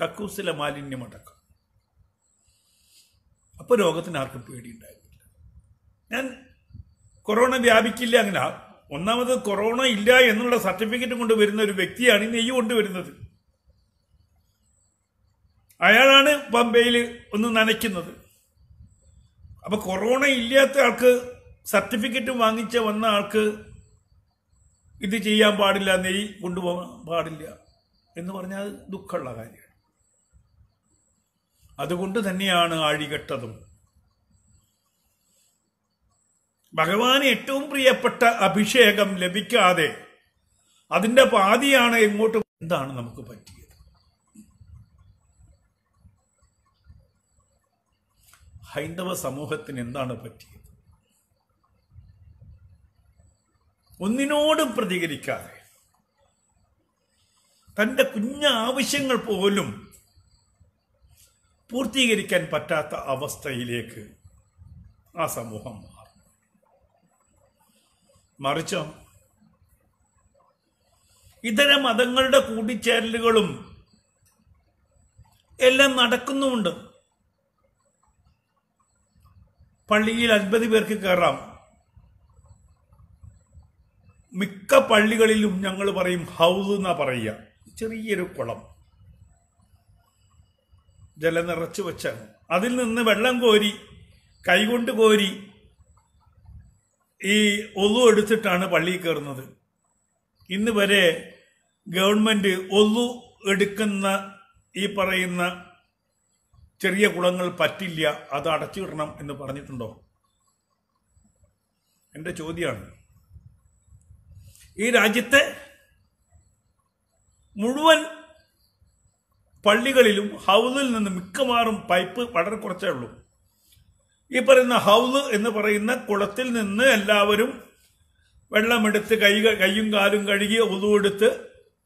കക്കൂസിലെ മാലിന്യമടക്കം. അപ്പൊ രോഗത്തിന് ആർക്കും പേടിയുണ്ടായിരുന്നില്ല. ഞാൻ കൊറോണ വ്യാപിക്കില്ല അങ്ങനെ, ഒന്നാമത് കൊറോണ ഇല്ല എന്നുള്ള സർട്ടിഫിക്കറ്റ് കൊണ്ട് വരുന്ന ഒരു വ്യക്തിയാണ് ഈ നെയ്യ് കൊണ്ടുവരുന്നത്. അയാളാണ് പമ്പയിൽ ഒന്ന് നനയ്ക്കുന്നത്. അപ്പൊ കൊറോണ ഇല്ലാത്ത ആൾക്ക്, സർട്ടിഫിക്കറ്റ് വാങ്ങിച്ച വന്ന ആൾക്ക് ഇത് ചെയ്യാൻ പാടില്ല, നെയ്യ് കൊണ്ടുപോകാൻ പാടില്ല എന്ന് പറഞ്ഞാൽ ദുഃഖമുള്ള കാര്യമാണ്. അതുകൊണ്ട് തന്നെയാണ് ആഴികെട്ടതും. ഭഗവാന് ഏറ്റവും പ്രിയപ്പെട്ട അഭിഷേകം ലഭിക്കാതെ അതിന്റെ പാതിയാണ് എങ്ങോട്ട്. എന്താണ് നമുക്ക് പറ്റിയത്? ഹൈന്ദവ സമൂഹത്തിന് എന്താണ് പറ്റിയത്? ഒന്നിനോടും പ്രതികരിക്കാതെ തന്റെ കുഞ്ഞ ആവശ്യങ്ങൾ പോലും പൂർത്തീകരിക്കാൻ പറ്റാത്ത അവസ്ഥയിലേക്ക് ആ സമൂഹം മാറും. മറിച്ചോ ഇതര മതങ്ങളുടെ കൂടിച്ചേരലുകളും എല്ലാം നടക്കുന്നുമുണ്ട്. പള്ളിയിൽ 50 പേർക്ക് കയറാം. മിക്ക പള്ളികളിലും ഞങ്ങൾ പറയും ഹൗസ് എന്നാ പറയുക, ചെറിയൊരു കുളം, ജലം നിറച്ചു വെച്ചാണ്. അതിൽ നിന്ന് വെള്ളം കോരി, കൈകൊണ്ട് കോരി ഈ ഒളു എടുത്തിട്ടാണ് പള്ളിയിൽ കയറുന്നത്. ഇന്ന് വരെ ഗവൺമെന്റ് ഒളു എടുക്കുന്ന ഈ പറയുന്ന ചെറിയ കുളങ്ങൾ പറ്റില്ല, അത് അടച്ചിടണം എന്ന് പറഞ്ഞിട്ടുണ്ടോ? എന്റെ ചോദ്യമാണ്. ഈ രാജ്യത്തെ മുഴുവൻ പള്ളികളിലും ഹൗസിൽ നിന്ന് മിക്കവാറും പൈപ്പ് വളരെ കുറച്ചേ ഉള്ളൂ. ഈ പറയുന്ന ഹൗസ് എന്ന് പറയുന്ന കുളത്തിൽ നിന്ന് എല്ലാവരും വെള്ളമെടുത്ത് കൈയും കാലും കഴുകി ഒതു എടുത്ത്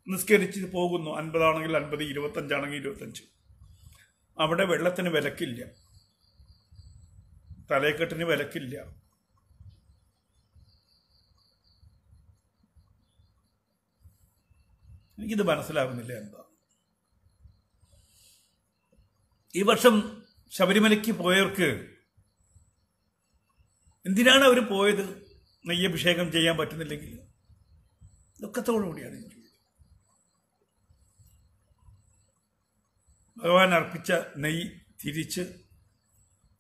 നിസ്കരിച്ച് പോകുന്നു. 50 ആണെങ്കിൽ 50, 25 ആണെങ്കിൽ 25. അവിടെ വെള്ളത്തിന് വിലക്കില്ല, തലയെക്കെട്ടിന് വിലക്കില്ല. എനിക്കിത് മനസ്സിലാകുന്നില്ല എന്താ. ഈ വർഷം ശബരിമലയ്ക്ക് പോയവർക്ക് എന്തിനാണ് അവർ പോയത്? നെയ്യഭിഷേകം ചെയ്യാൻ പറ്റുന്നില്ലെങ്കിൽ ദുഃഖത്തോടുകൂടിയാണ് എനിക്ക്. ഭഗവാൻ അർപ്പിച്ച നെയ്യ് തിരിച്ച്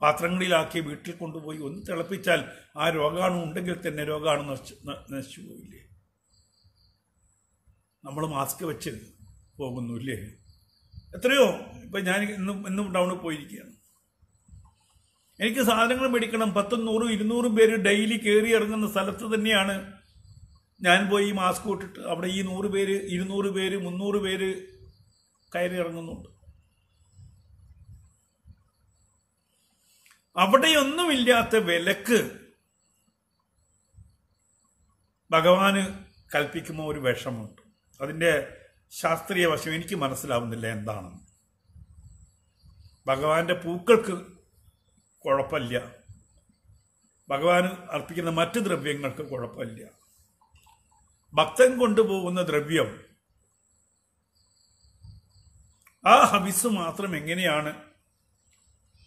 പാത്രങ്ങളിലാക്കി വീട്ടിൽ കൊണ്ടുപോയി ഒന്ന് തിളപ്പിച്ചാൽ ആ രോഗാണു ഉണ്ടെങ്കിൽ തന്നെ രോഗാണു നശിച്ചു പോയില്ലേ? നമ്മൾ മാസ്ക് വെച്ച് പോകുന്നു ഇല്ലേ? എത്രയോ ഇപ്പൊ ഞാൻ ഇന്നും ടൗണിൽ പോയിരിക്കുകയാണ്. എനിക്ക് സാധനങ്ങൾ മേടിക്കണം. 10, 100, 200 പേര് ഡെയിലി കയറി ഇറങ്ങുന്ന സ്ഥലത്ത് തന്നെയാണ് ഞാൻ പോയി മാസ്ക് ഇട്ടിട്ട്. അവിടെ ഈ 100 പേര്, 200 പേര്, 300 പേര് കയറി ഇറങ്ങുന്നുണ്ട്. അവിടെയൊന്നുമില്ലാത്ത വിലക്ക് ഭഗവാന് കൽപ്പിക്കുമ്പോൾ ഒരു വിഷമുണ്ട്. അതിൻ്റെ ശാസ്ത്രീയ വശം എനിക്ക് മനസ്സിലാവുന്നില്ല എന്താണെന്ന്. ഭഗവാന്റെ പൂക്കൾക്ക് കുഴപ്പമില്ല, ഭഗവാന് അർപ്പിക്കുന്ന മറ്റ് ദ്രവ്യങ്ങൾക്ക് കുഴപ്പമില്ല. ഭക്തൻ കൊണ്ടുപോകുന്ന ദ്രവ്യം, ആ ഹവിസ് മാത്രം എങ്ങനെയാണ്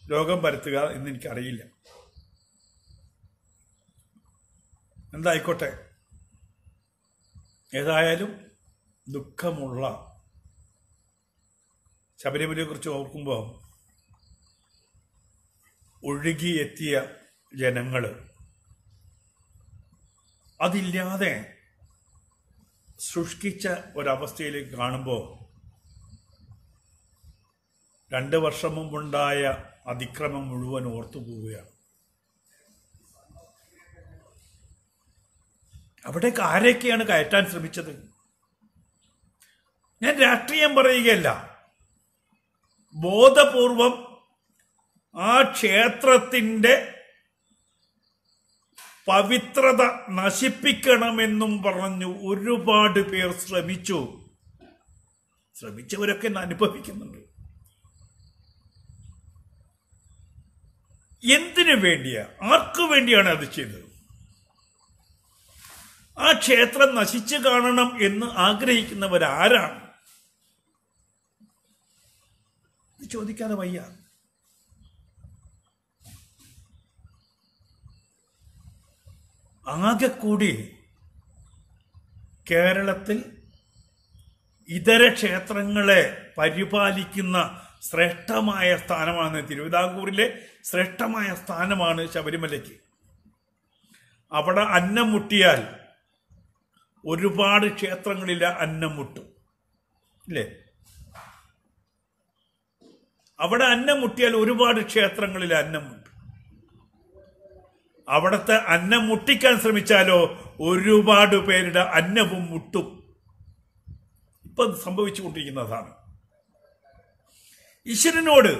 രോഗം പരത്തുക എന്ന് എനിക്കറിയില്ല. എന്തായിക്കോട്ടെ, ഏതായാലും ദുഃഖമുള്ള ശബരിമലയെ കുറിച്ച് ഓർക്കുമ്പോൾ ഒഴുകിയെത്തിയ ജനങ്ങൾ അതില്ലാതെ ശുഷ്കിച്ച ഒരവസ്ഥയിലേക്ക് കാണുമ്പോൾ 2 വർഷം മുമ്പുണ്ടായ അതിക്രമം മുഴുവൻ ഓർത്തു പോവുകയാണ്. അവിടേക്ക് ആരൊക്കെയാണ് കയറ്റാൻ ശ്രമിച്ചത്? ഞാൻ രാഷ്ട്രീയം പറയുകയല്ല, ബോധപൂർവം ആ ക്ഷേത്രത്തിൻ്റെ പവിത്രത നശിപ്പിക്കണമെന്നും പറഞ്ഞു ഒരുപാട് പേർ ശ്രമിച്ചു. ശ്രമിച്ചവരൊക്കെ അനുഭവിക്കുന്നുണ്ട്. എന്തിനു വേണ്ടിയാ, ആർക്കു വേണ്ടിയാണ് അത് ചെയ്തത്? ആ ക്ഷേത്രം നശിച്ചു കാണണം എന്ന് ആഗ്രഹിക്കുന്നവരാരാണ്? ചോദിക്കാതെ വയ്യ. ആകെ കൂടി കേരളത്തിൽ ഇതര ക്ഷേത്രങ്ങളെ പരിപാലിക്കുന്ന ശ്രേഷ്ഠമായ സ്ഥാനമാണ്, തിരുവിതാംകൂറിലെ ശ്രേഷ്ഠമായ സ്ഥാനമാണ് ശബരിമലയ്ക്ക്. അവിടെ അന്നം മുട്ടിയാൽ ഒരുപാട് ക്ഷേത്രങ്ങളിൽ അന്നം മുട്ടും, ഇല്ലേ? അവിടെ അന്നം മുട്ടിയാൽ ഒരുപാട് ക്ഷേത്രങ്ങളിൽ അന്നം മുട്ടും. അവിടുത്തെ അന്നം മുട്ടിക്കാൻ ശ്രമിച്ചാലോ ഒരുപാട് പേരുടെ അന്നവും മുട്ടും. ഇപ്പം സംഭവിച്ചുകൊണ്ടിരിക്കുന്നതാണ്. ഈശ്വരനോട്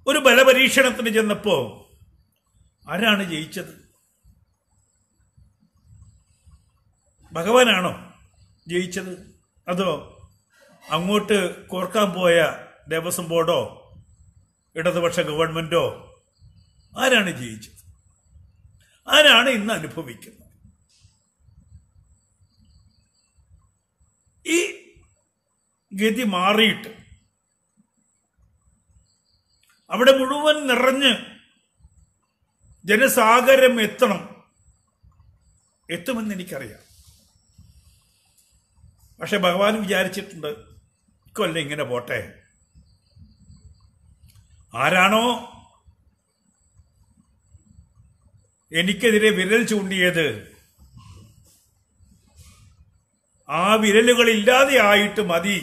ഒരു ബലപരീക്ഷണത്തിന് ചെന്നപ്പോ ആരാണ് ജയിച്ചത്? ഭഗവാനാണോ ജയിച്ചത്? അതോ അങ്ങോട്ട് കോർക്കാൻ പോയ ദേവസ്വം ബോർഡോ ഇടതുപക്ഷ ഗവൺമെന്റോ? ആരാണ് ജയിച്ചത്? ആരാണ് ഇന്ന് അനുഭവിക്കുന്നത്? ഈ ഗതി മാറിയിട്ട് അവിടെ മുഴുവൻ നിറഞ്ഞ് ജനസാഗരം എത്തുമെന്ന് എനിക്കറിയാം. പക്ഷെ ഭഗവാൻ വിചാരിച്ചിട്ടുണ്ട്, കൊല്ലം ഇങ്ങനെ പോട്ടെ. ആരാണോ എനിക്കെതിരെ വിരൽ ചൂണ്ടിയത്, ആ വിരലുകൾ ഇല്ലാതെ ആയിട്ട് മതി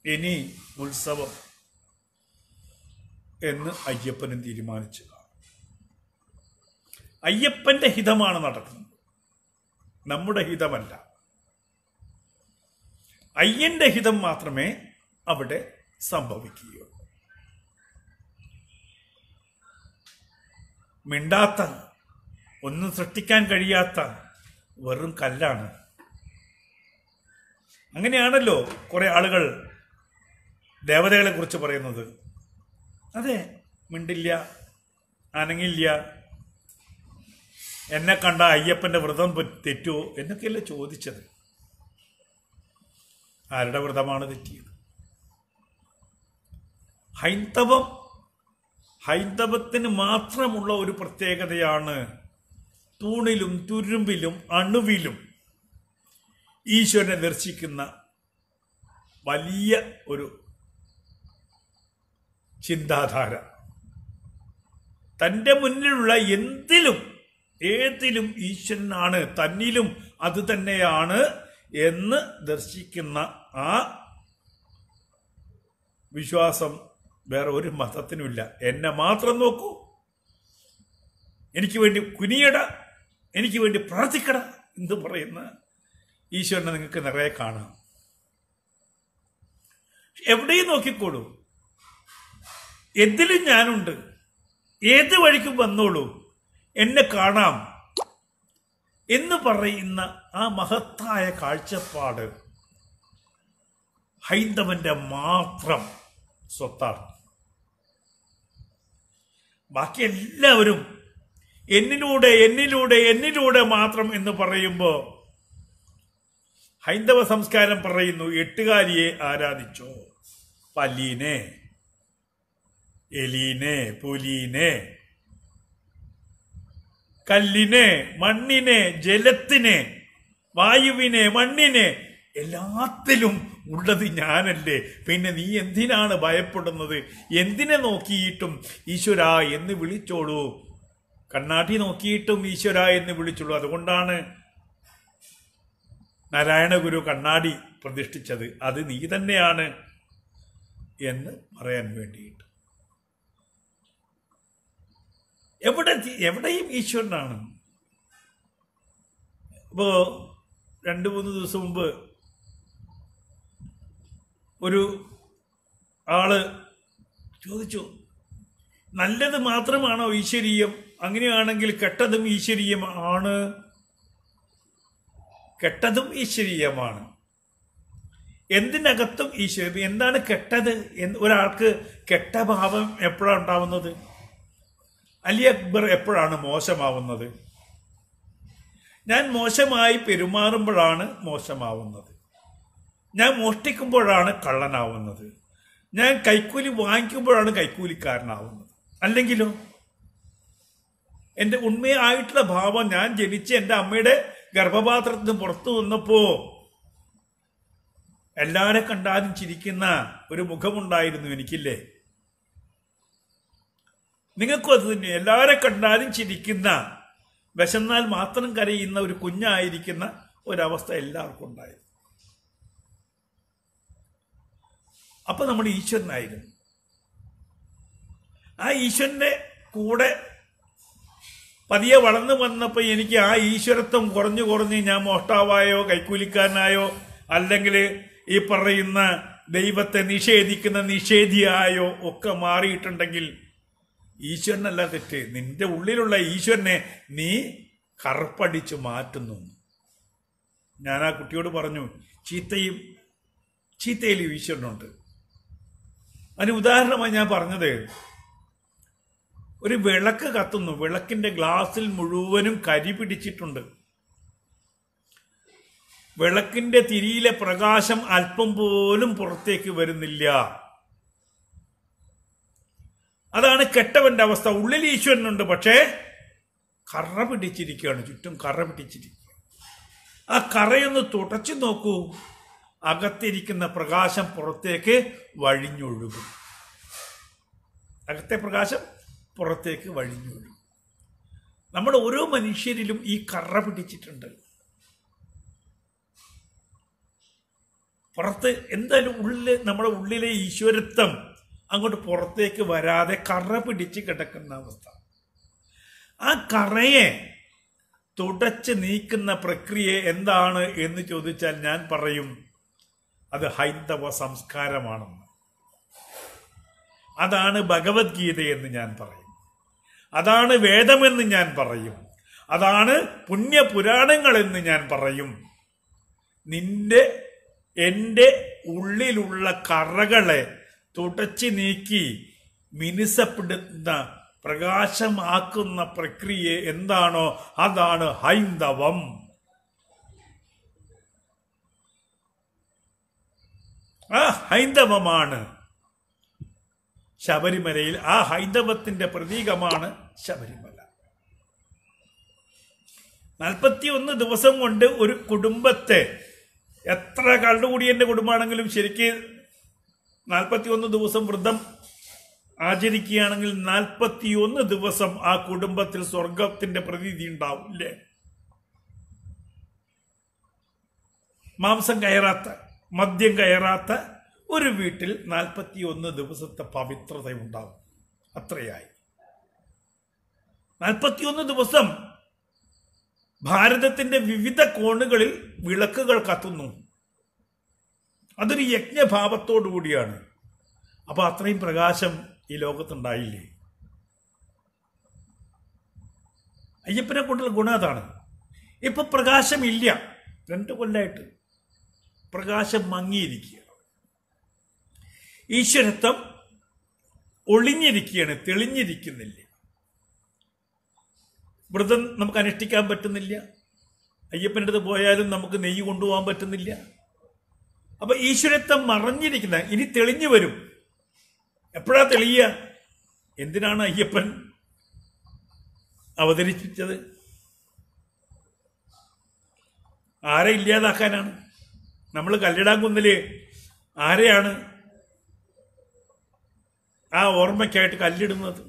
ഇനി ഉത്സവം എന്ന് അയ്യപ്പനും തീരുമാനിച്ചു. അയ്യപ്പന്റെ ഹിതമാണ് നടക്കുന്നത്, നമ്മുടെ ഹിതമല്ല. അയ്യന്റെ ഹിതം മാത്രമേ അവിടെ സംഭവിക്കുകയുള്ളൂ. മിണ്ടാത്ത, ഒന്നും സൃഷ്ടിക്കാൻ കഴിയാത്ത വെറും കല്ലാണ്. അങ്ങനെയാണല്ലോ കുറെ ആളുകൾ ദേവതകളെ കുറിച്ച് പറയുന്നത്. അതെ, മിണ്ടില്ല, അനങ്ങില്ല, എന്നെ കണ്ട അയ്യപ്പന്റെ വ്രതം തെറ്റുമോ എന്നൊക്കെയല്ലേ ചോദിച്ചത്. ആരുടെ വ്രതമാണ് തെറ്റിയത്? ഹൈന്ദവത്തിന് മാത്രമുള്ള ഒരു പ്രത്യേകതയാണ്, തൂണിലും തുരുമ്പിലും അണുവിലും ഈശ്വരനെ ദർശിക്കുന്ന വലിയ ഒരു ചിന്താധാര. തൻ്റെ മുന്നിലുള്ള ഏതിലും ഈശ്വരനാണ്, തന്നിലും അത് തന്നെയാണ് എന്ന് ദർശിക്കുന്ന ആ വിശ്വാസം വേറെ ഒരു മതത്തിനുമില്ല. എന്നെ മാത്രം നോക്കൂ, എനിക്ക് വേണ്ടി കുനിയട, എനിക്ക് വേണ്ടി പ്രാർത്ഥിക്കട എന്ന് പറയുന്ന ഈശ്വരനെ നിങ്ങൾക്ക് നിറയെ കാണാം. എവിടെയും നോക്കിക്കോളൂ, എന്തിലും ഞാനുണ്ട്, ഏത് വഴിക്കും വന്നോളൂ, എന്നെ കാണാം എന്ന് പറയുന്ന ആ മഹത്തായ കാഴ്ചപ്പാട് ഹൈന്ദവന്റെ മാത്രം സ്വത്താണ്. ബാക്കി എല്ലാവരും എന്നിലൂടെ എന്നിലൂടെ എന്നിലൂടെ മാത്രം എന്ന് പറയുമ്പോൾ ഹൈന്ദവ സംസ്കാരം പറയുന്നു, എട്ടുകാലിയെ ആരാധിച്ചോ, പല്ലീനെ, എലീനെ, പുലീനെ, കല്ലിനെ, മണ്ണിനെ, ജലത്തിനെ, വായുവിനെ, മണ്ണിനെ, എല്ലാത്തിലും ഉള്ളത് ഞാനല്ലേ. പിന്നെ നീ എന്തിനാണ് ഭയപ്പെടുന്നത്? എന്തിനെ നോക്കിയിട്ടും ഈശ്വര എന്ന് വിളിച്ചോളൂ. കണ്ണാടി നോക്കിയിട്ടും ഈശ്വര എന്ന് വിളിച്ചോളൂ. അതുകൊണ്ടാണ് നാരായണ ഗുരു കണ്ണാടി പ്രതിഷ്ഠിച്ചത്. അത് നീ തന്നെയാണ് എന്ന് പറയാൻ വേണ്ടിയിട്ട്. എവിടെയും ഈശ്വരനാണ്. ഇപ്പോ 2-3 ദിവസം മുമ്പ് ഒരു ആള് ചോദിച്ചു, നല്ലത് മാത്രമാണോ ഈശ്വരീയം? അങ്ങനെയാണെങ്കിൽ കെട്ടതും ഈശ്വരീയം ആണ്. കെട്ടതും ഈശ്വരീയമാണ്. എന്തിനകത്തും ഈശ്വരീയം. എന്താണ് കെട്ടത്? ഒരാൾക്ക് കെട്ട ഭാവം എപ്പോഴാണ് ഉണ്ടാവുന്നത്? അലി അക്ബർ എപ്പോഴാണ് മോശമാവുന്നത്? ഞാൻ മോശമായി പെരുമാറുമ്പോഴാണ് മോശമാവുന്നത്. ഞാൻ മോഷ്ടിക്കുമ്പോഴാണ് കള്ളനാവുന്നത്. ഞാൻ കൈക്കൂലി വാങ്ങിക്കുമ്പോഴാണ് കൈക്കൂലിക്കാരനാവുന്നത്. അല്ലെങ്കിലോ എൻ്റെ ഉണ്മയായിട്ടുള്ള ഭാവം, ഞാൻ ജനിച്ച് എൻ്റെ അമ്മയുടെ ഗർഭപാത്രത്തിൽ നിന്ന് പുറത്തു വന്നപ്പോ എല്ലാരെ കണ്ടാലും ചിരിക്കുന്ന ഒരു മുഖമുണ്ടായിരുന്നു എനിക്കില്ലേ? നിങ്ങൾക്കും അത് തന്നെ. എല്ലാരെ കണ്ടാലും ചിരിക്കുന്ന, വിശന്നാൽ മാത്രം കരയുന്ന ഒരു കുഞ്ഞായിരിക്കുന്ന ഒരവസ്ഥ എല്ലാവർക്കും ഉണ്ടായിരുന്നു. അപ്പൊ നമ്മൾ ഈശ്വരനായിരുന്നു. ആ ഈശ്വരന്റെ കൂടെ പതിയെ വളർന്നു വന്നപ്പോൾ എനിക്ക് ആ ഈശ്വരത്വം കുറഞ്ഞു കുറഞ്ഞ് ഞാൻ മോഷ്ടാവായോ കൈക്കൂലിക്കാരനായോ അല്ലെങ്കിൽ ഈ പറയുന്ന ദൈവത്തെ നിഷേധിക്കുന്ന നിഷേധിയായോ ഒക്കെ മാറിയിട്ടുണ്ടെങ്കിൽ ഈശ്വരനല്ല തെറ്റ്. നിന്റെ ഉള്ളിലുള്ള ഈശ്വരനെ നീ കറുപ്പടിച്ചു മാറ്റുന്നു. ഞാൻ ആ കുട്ടിയോട് പറഞ്ഞു, ചീത്തയിലും ഈശ്വരനുണ്ട്. അതിന് ഉദാഹരണമായി ഞാൻ പറഞ്ഞത്, ഒരു വിളക്ക് കത്തുന്നു, വിളക്കിന്റെ ഗ്ലാസിൽ മുഴുവനും കരി പിടിച്ചിട്ടുണ്ട്. വിളക്കിന്റെ തിരിയിലെ പ്രകാശം അല്പം പോലും പുറത്തേക്ക് വരുന്നില്ല. അതാണ് കെട്ടവന്റെ അവസ്ഥ. ഉള്ളിൽ ഈശ്വരനുണ്ട്, പക്ഷേ കറ പിടിച്ചിരിക്കുകയാണ്, ചുറ്റും കറ പിടിച്ചിരിക്കുക. ആ കറയൊന്ന് തുടച്ചു നോക്കൂ, അകത്തിരിക്കുന്ന പ്രകാശം പുറത്തേക്ക് വഴിഞ്ഞൊഴുകും. അകത്തെ പ്രകാശം പുറത്തേക്ക് വഴിഞ്ഞൊഴുകും. നമ്മുടെ ഓരോ മനുഷ്യരിലും ഈ കറ പിടിച്ചിട്ടുണ്ട്. പുറത്ത് എന്തായാലും നമ്മുടെ ഉള്ളിലെ ഈശ്വരത്വം അങ്ങോട്ട് പുറത്തേക്ക് വരാതെ കറ പിടിച്ച് കിടക്കുന്ന അവസ്ഥ. ആ കറയെ തുടച്ച് നീക്കുന്ന പ്രക്രിയ എന്താണ് എന്ന് ചോദിച്ചാൽ ഞാൻ പറയും, അത് ഹൈന്ദവ സംസ്കാരമാണെന്ന്. അതാണ് ഭഗവത്ഗീതയെന്ന് ഞാൻ പറയും. അതാണ് വേദമെന്ന് ഞാൻ പറയും. അതാണ് പുണ്യപുരാണങ്ങളെന്ന് ഞാൻ പറയും. എൻ്റെ ഉള്ളിലുള്ള കറകളെ തുടച്ചു നീക്കി മിനുസപ്പെടുന്ന പ്രകാശമാക്കുന്ന പ്രക്രിയ എന്താണോ അതാണ് ഹൈന്ദവം. ആ ഹൈന്ദവമാണ് ശബരിമലയിൽ. ആ ഹൈന്ദവത്തിന്റെ പ്രതീകമാണ് ശബരിമല. 41 ദിവസം കൊണ്ട് ഒരു കുടുംബത്തെ, എത്ര കള്ളുകൂടിയന്റെ കുടുംബമാണെങ്കിലും ശരിക്ക് 41 ദിവസം വ്രതം ആചരിക്കുകയാണെങ്കിൽ 41 ദിവസം ആ കുടുംബത്തിൽ സ്വർഗത്തിന്റെ പ്രതീതി ഉണ്ടാവില്ലേ? മാംസം കയറാത്ത, മദ്യം കയറാത്ത ഒരു വീട്ടിൽ 41 ദിവസത്തെ പവിത്രത ഉണ്ടാവും. അത്രയായി. 41 ദിവസം ഭാരതത്തിന്റെ വിവിധ കോണുകളിൽ വിളക്കുകൾ കത്തുന്നു. അതൊരു യജ്ഞഭാവത്തോടു കൂടിയാണ്. അപ്പൊ അത്രയും പ്രകാശം ഈ ലോകത്തുണ്ടായില്ലേ? അയ്യപ്പനെ കൊണ്ടുള്ള ഗുണം അതാണ്. ഇപ്പൊ പ്രകാശമില്ല. 2 കൊല്ലമായിട്ട് പ്രകാശം മങ്ങിയിരിക്കുക. ഈശ്വരത്വം ഒളിഞ്ഞിരിക്കുകയാണ്, തെളിഞ്ഞിരിക്കുന്നില്ല. വ്രതം നമുക്ക് അനുഷ്ഠിക്കാൻ പറ്റുന്നില്ല. അയ്യപ്പൻ്റെ അടുത്ത് പോയാലും നമുക്ക് നെയ്യ് കൊണ്ടുപോകാൻ പറ്റുന്നില്ല. അപ്പൊ ഈശ്വരത്വം മറഞ്ഞിരിക്കുന്ന ഇനി തെളിഞ്ഞു വരും. എപ്പോഴാ തെളിയുക? എന്തിനാണ് അയ്യപ്പൻ അവതരിപ്പിച്ചത്? ആരെ ഇല്ലാതാക്കാനാണ്? നമ്മൾ കല്ലിടാൻകുന്നില് ആരെയാണ് ആ ഓർമ്മയ്ക്കായിട്ട് കല്ലിടുന്നത്?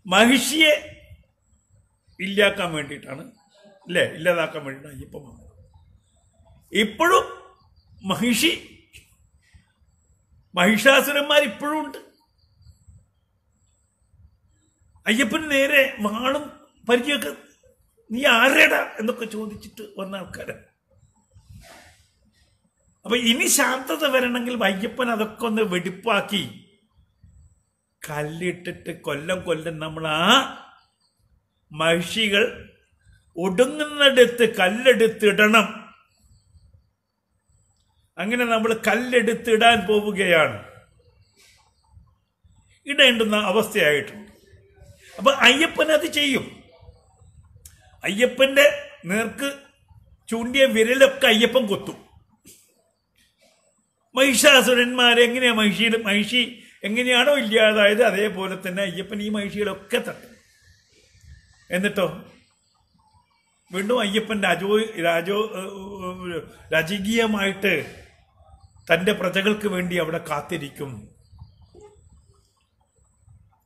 മഹിഷിയെ ഇല്ലാക്കാൻ വേണ്ടിയിട്ടാണ്, അല്ലേ? ഇല്ലാതാക്കാൻ വേണ്ടിയിട്ടാണ് അയ്യപ്പൻ വന്നത്. ഇപ്പോഴും മഹിഷാസുരന്മാർ ഇപ്പോഴും ഉണ്ട്. അയ്യപ്പന് നേരെ വാളും പരിചയമൊക്കെ, നീ ആരേടാ എന്നൊക്കെ ചോദിച്ചിട്ട് വന്ന ആൾക്കാരാണ്. അപ്പൊ ഇനി ശാന്തത വരണമെങ്കിൽ അയ്യപ്പൻ അതൊക്കെ ഒന്ന് വെടിപ്പാക്കി കല്ലിട്ടിട്ട് കൊല്ലം നമ്മൾ ആ മഹിഷികൾ ഒടുങ്ങുന്നിടത്ത് കല്ലെടുത്തിടണം. അങ്ങനെ നമ്മൾ കല്ലെടുത്തിടാൻ പോവുകയാണ്. ഇടേണ്ടുന്ന അവസ്ഥയായിട്ടുണ്ട്. അപ്പൊ അയ്യപ്പൻ അത് ചെയ്യും. അയ്യപ്പന്റെ നേർക്ക് ചൂണ്ടിയ വിരലൊക്കെ അയ്യപ്പൻ കൊത്തും. മഹിഷാസുരന്മാരെ എങ്ങനെയാ മഹിഷി എങ്ങനെയാണോ ഇല്ലാതായത് അതേപോലെ തന്നെ അയ്യപ്പൻ ഈ മഹിഷികളൊക്കെ തട്ടും. എന്നിട്ടോ വീണ്ടും അയ്യപ്പൻ രാജകീയമായിട്ട് തൻ്റെ പ്രജകൾക്ക് വേണ്ടി അവിടെ കാത്തിരിക്കും.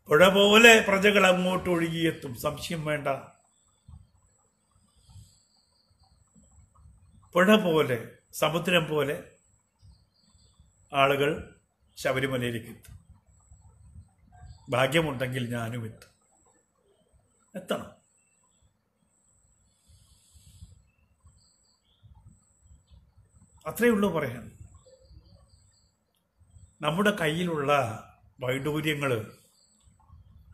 പുഴ പോലെ പ്രജകൾ അങ്ങോട്ട് ഒഴുകിയെത്തും, സംശയം വേണ്ട. പുഴ പോലെ, സമുദ്രം പോലെ ആളുകൾ ശബരിമലയിലേക്ക് എത്തും. ഭാഗ്യമുണ്ടെങ്കിൽ ഞാനും എത്തണം. അത്രയേ ഉള്ളൂ പറയാൻ. നമ്മുടെ കയ്യിലുള്ള വൈഡൂര്യങ്ങൾ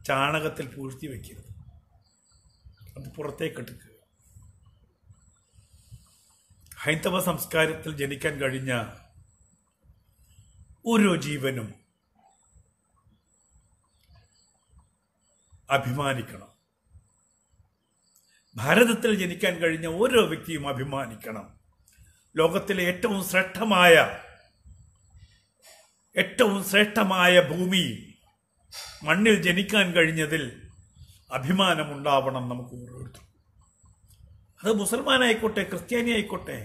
ചാണകത്തിൽ പൂഴ്ത്തി വയ്ക്കരുത്, അത് പുറത്തേക്കെടുക്കുക. ഹൈന്ദവ സംസ്കാരത്തിൽ ജനിക്കാൻ കഴിഞ്ഞ ഓരോ ജീവനും അഭിമാനിക്കണം. ഭാരതത്തിൽ ജനിക്കാൻ കഴിഞ്ഞ ഓരോ വ്യക്തിയും അഭിമാനിക്കണം. ലോകത്തിലെ ഏറ്റവും ശ്രേഷ്ഠമായ ഭൂമി മണ്ണിൽ ജനിക്കാൻ കഴിഞ്ഞതിൽ അഭിമാനമുണ്ടാവണം നമുക്ക് ഓരോരുത്തർക്കും. അത് മുസൽമാനായിക്കോട്ടെ, ക്രിസ്ത്യാനി ആയിക്കോട്ടെ,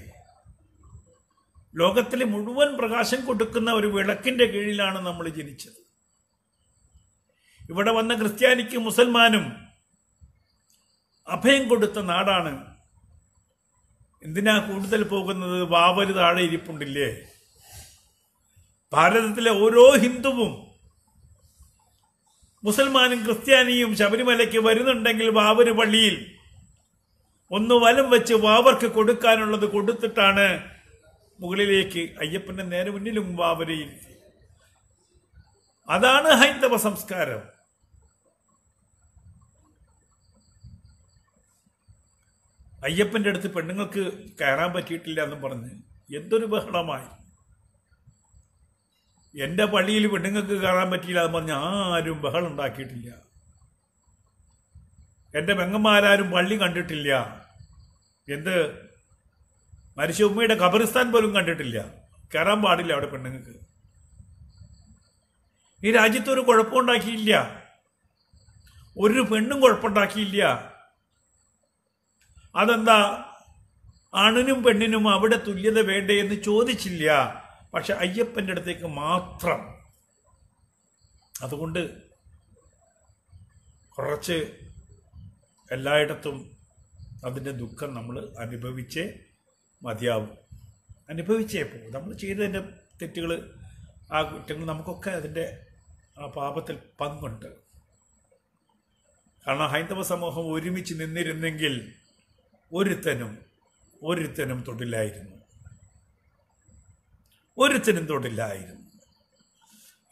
ലോകത്തിലെ മുഴുവൻ പ്രകാശം കൊടുക്കുന്ന ഒരു വിളക്കിന്റെ കീഴിലാണ് നമ്മൾ ജനിച്ചത്. ഇവിടെ വന്ന ക്രിസ്ത്യാനിക്കും മുസൽമാനും അഭയം കൊടുത്ത നാടാണ്. എന്തിനാ കൂടുതൽ പോകുന്നത്? വാവര് താഴെ ഇരിപ്പുണ്ടില്ലേ? ഭാരതത്തിലെ ഓരോ ഹിന്ദുവും മുസൽമാനും ക്രിസ്ത്യാനിയും ശബരിമലയ്ക്ക് വരുന്നുണ്ടെങ്കിൽ വാവര് പള്ളിയിൽ ഒന്ന് വലം വെച്ച് വാവർക്ക് കൊടുക്കാനുള്ളത് കൊടുത്തിട്ടാണ് മുകളിലേക്ക് അയ്യപ്പന്റെ നേരെ മുന്നിലും വാവരയിൽ. അതാണ് ഹൈന്ദവ സംസ്കാരം. അയ്യപ്പന്റെ അടുത്ത് പെണ്ണുങ്ങൾക്ക് കയറാൻ പറ്റിയിട്ടില്ല എന്നും പറഞ്ഞ് എന്തൊരു ബഹളമായി. എന്റെ പള്ളിയിൽ പെണ്ണുങ്ങൾക്ക് കയറാൻ പറ്റിയില്ല എന്ന് പറഞ്ഞ് ആരും ബഹളം ഉണ്ടാക്കിയിട്ടില്ല. എന്റെ പെങ്ങന്മാരാരും പള്ളി കണ്ടിട്ടില്ല. എന്ത് മരിച്ച ഉമ്മയുടെ ഖബറിസ്ഥാൻ പോലും കണ്ടിട്ടില്ല. കയറാൻ പാടില്ല അവിടെ പെണ്ണുങ്ങൾക്ക്. ഈ രാജ്യത്തൊരു കുഴപ്പമുണ്ടാക്കിയില്ല, ഒരു പെണ്ണും കുഴപ്പമുണ്ടാക്കിയില്ല. അതെന്താ? ആണിനും പെണ്ണിനും അവിടെ തുല്യത വേണ്ടേ എന്ന് ചോദിച്ചില്ല. പക്ഷെ അയ്യപ്പന്റെ അടുത്തേക്ക് മാത്രം. അതുകൊണ്ട് കുറച്ച് എല്ലായിടത്തും അതിൻ്റെ ദുഃഖം നമ്മൾ അനുഭവിച്ചേ മതിയാവും. അനുഭവിച്ചേ പോകും. നമ്മൾ ചെയ്തതിൻ്റെ തെറ്റുകൾ, ആ കുറ്റങ്ങൾ, നമുക്കൊക്കെ അതിൻ്റെ ആ പാപത്തിൽ പങ്കുണ്ട്. കാരണം ഹൈന്ദവ സമൂഹം ഒരുമിച്ച് നിന്നിരുന്നെങ്കിൽ ഒരുത്തനും തൊടില്ലായിരുന്നു.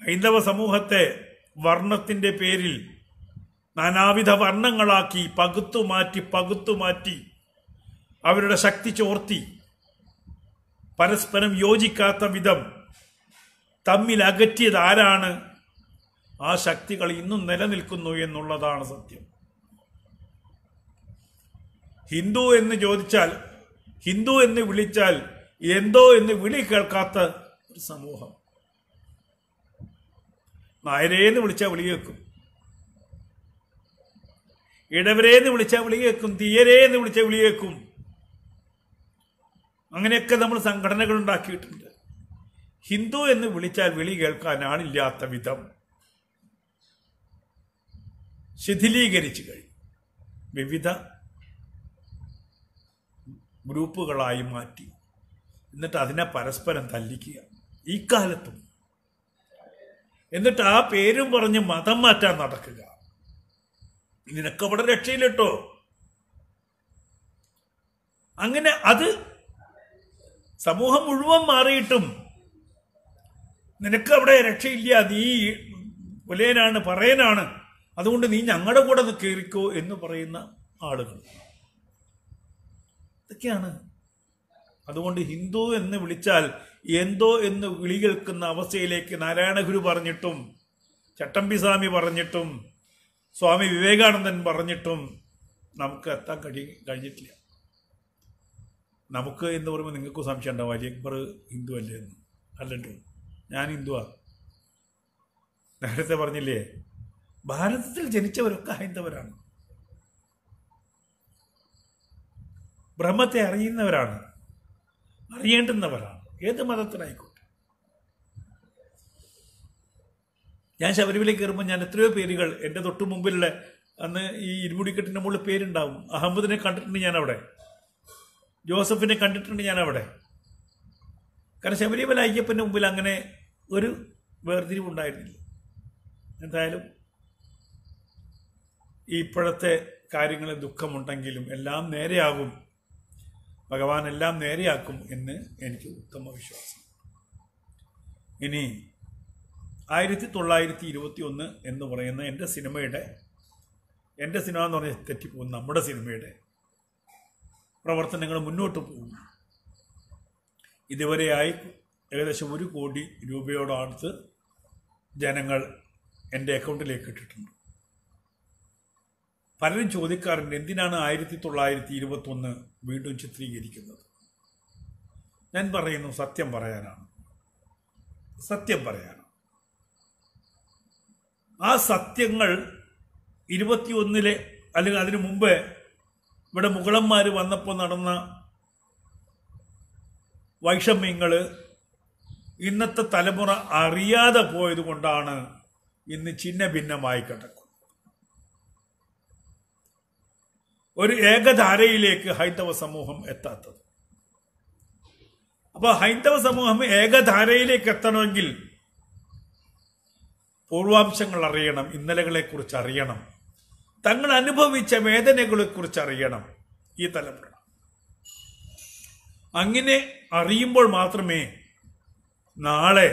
ഹൈന്ദവ സമൂഹത്തെ വർണ്ണത്തിൻ്റെ പേരിൽ നാനാവിധ വർണ്ണങ്ങളാക്കി പകുത്തുമാറ്റി അവരുടെ ശക്തി ചോർത്തി പരസ്പരം യോജിക്കാത്ത വിധം തമ്മിൽ അകറ്റിയത് ആരാണ്? ആ ശക്തികൾ ഇന്നും നിലനിൽക്കുന്നു എന്നുള്ളതാണ് സത്യം. ഹിന്ദു എന്ന് വിളിച്ചാൽ എന്തോ എന്ന് വിളി കേൾക്കാത്ത ഒരു സമൂഹം. നായരേന്ന് വിളിച്ചാൽ വിളി കേൾക്കും, ഇടവരേന്ന് വിളിച്ചാൽ വിളി കേൾക്കും, തീയരേന്ന് വിളിച്ചാൽ വിളി കേൾക്കും. അങ്ങനെയൊക്കെ നമ്മൾ സംഘടനകൾ ഉണ്ടാക്കിയിട്ടുണ്ട്. ഹിന്ദു എന്ന് വിളിച്ചാൽ വിളി കേൾക്കാൻ ആളില്ലാത്ത വിധം ശിഥിലീകരിച്ചു കഴിഞ്ഞു. വിവിധ ഗ്രൂപ്പുകളായി മാറ്റി. എന്നിട്ട് അതിനെ പരസ്പരം തല്ലിക്കുക ഈ കാലത്തും. എന്നിട്ട് ആ പേരും പറഞ്ഞ് മതം മാറ്റാൻ നടക്കുക. നിനക്കവിടെ രക്ഷയിലിട്ടോ. അങ്ങനെ അത് സമൂഹം മുഴുവൻ മാറിയിട്ടും നിനക്ക് അവിടെ രക്ഷയില്ല, നീ പുലേനാണ്, പറയനാണ്, അതുകൊണ്ട് നീ ഞങ്ങളുടെ കൂടെ കയറിക്കോ എന്ന് പറയുന്ന ആളുകൾ ഇതൊക്കെയാണ്. അതുകൊണ്ട് ഹിന്ദു എന്ന് വിളിച്ചാൽ എന്തോ എന്ന് വിളി കേൾക്കുന്ന അവസ്ഥയിലേക്ക് നാരായണ ഗുരു പറഞ്ഞിട്ടും ചട്ടമ്പി സ്വാമി പറഞ്ഞിട്ടും സ്വാമി വിവേകാനന്ദൻ പറഞ്ഞിട്ടും നമുക്ക് എത്താൻ കഴിഞ്ഞിട്ടില്ല. നമുക്ക് എന്ന് പറയുമ്പോൾ നിങ്ങൾക്ക് സംശയം ഉണ്ടാവും, അലി അക്ബർ ഹിന്ദു അല്ലേ എന്ന്. അല്ലല്ലോ, ഞാൻ ഹിന്ദുവാ. നേരത്തെ പറഞ്ഞില്ലേ, ഭാരതത്തിൽ ജനിച്ചവരൊക്കെ ഹൈന്ദവരാണ്, ബ്രഹ്മത്തെ അറിയുന്നവരാണ്, അറിയേണ്ടുന്നവരാണ്, ഏത് മതത്തിലായിക്കോട്ടെ. ഞാൻ ശബരിമലയിൽ കയറുമ്പോൾ ഞാൻ എത്രയോ പേരുകൾ എൻ്റെ തൊട്ടു മുമ്പിലുള്ള അന്ന് ഈ ഇരുമുടിക്കെട്ടിൻ്റെ മുകളിൽ പേരുണ്ടാവും. അഹമ്മദിനെ കണ്ടിട്ടുണ്ട് ഞാൻ അവിടെ, ജോസഫിനെ കണ്ടിട്ടുണ്ട് ഞാൻ അവിടെ. കാരണം ശബരിമല അയ്യപ്പൻ്റെ മുമ്പിൽ അങ്ങനെ ഒരു വേർതിരിവുണ്ടായിരുന്നില്ല. എന്തായാലും ഇപ്പോഴത്തെ കാര്യങ്ങളിൽ ദുഃഖമുണ്ടെങ്കിലും എല്ലാം നേരെയാകും, ഭഗവാൻ എല്ലാം നേരെയാക്കും എന്ന് എനിക്ക് ഉത്തമ വിശ്വാസം. ഇനി 1921 എന്ന് പറയുന്ന എൻ്റെ സിനിമ എന്ന് പറഞ്ഞാൽ തെറ്റിപ്പോകും, നമ്മുടെ സിനിമയുടെ പ്രവർത്തനങ്ങൾ മുന്നോട്ട് പോകും. ഇതുവരെയായി ഏകദേശം 1 കോടി രൂപയോടടുത്ത് ജനങ്ങൾ എൻ്റെ അക്കൗണ്ടിലേക്ക് ഇട്ടിട്ടുണ്ട്. പലരും ചോദിക്കാറുണ്ട്, എന്തിനാണ് 1921 വീണ്ടും ചിത്രീകരിക്കുന്നത്? ഞാൻ പറയുന്നു, സത്യം പറയാനാണ്. ആ സത്യങ്ങൾ 21 അല്ലെങ്കിൽ അതിനു മുമ്പ് ഇവിടെ മുഗളന്മാർ വന്നപ്പോൾ നടന്ന വൈഷമ്യങ്ങൾ ഇന്നത്തെ തലമുറ അറിയാതെ പോയത് കൊണ്ടാണ് ഇന്ന് ഛിന്ന ഭിന്നമായി കിടക്കുന്നത്. ഒരു ഏകധാരയിലേക്ക് ഹൈന്ദവ സമൂഹം എത്താത്തത്. അപ്പൊ ഹൈന്ദവ സമൂഹം ഏകധാരയിലേക്ക് എത്തണമെങ്കിൽ പൂർവാംശങ്ങൾ അറിയണം, ഇന്നലകളെ കുറിച്ച് അറിയണം, തങ്ങൾ അനുഭവിച്ച വേദനകളെ കുറിച്ച് അറിയണം ഈ തലമുറ. അങ്ങനെ അറിയുമ്പോൾ മാത്രമേ നാളെ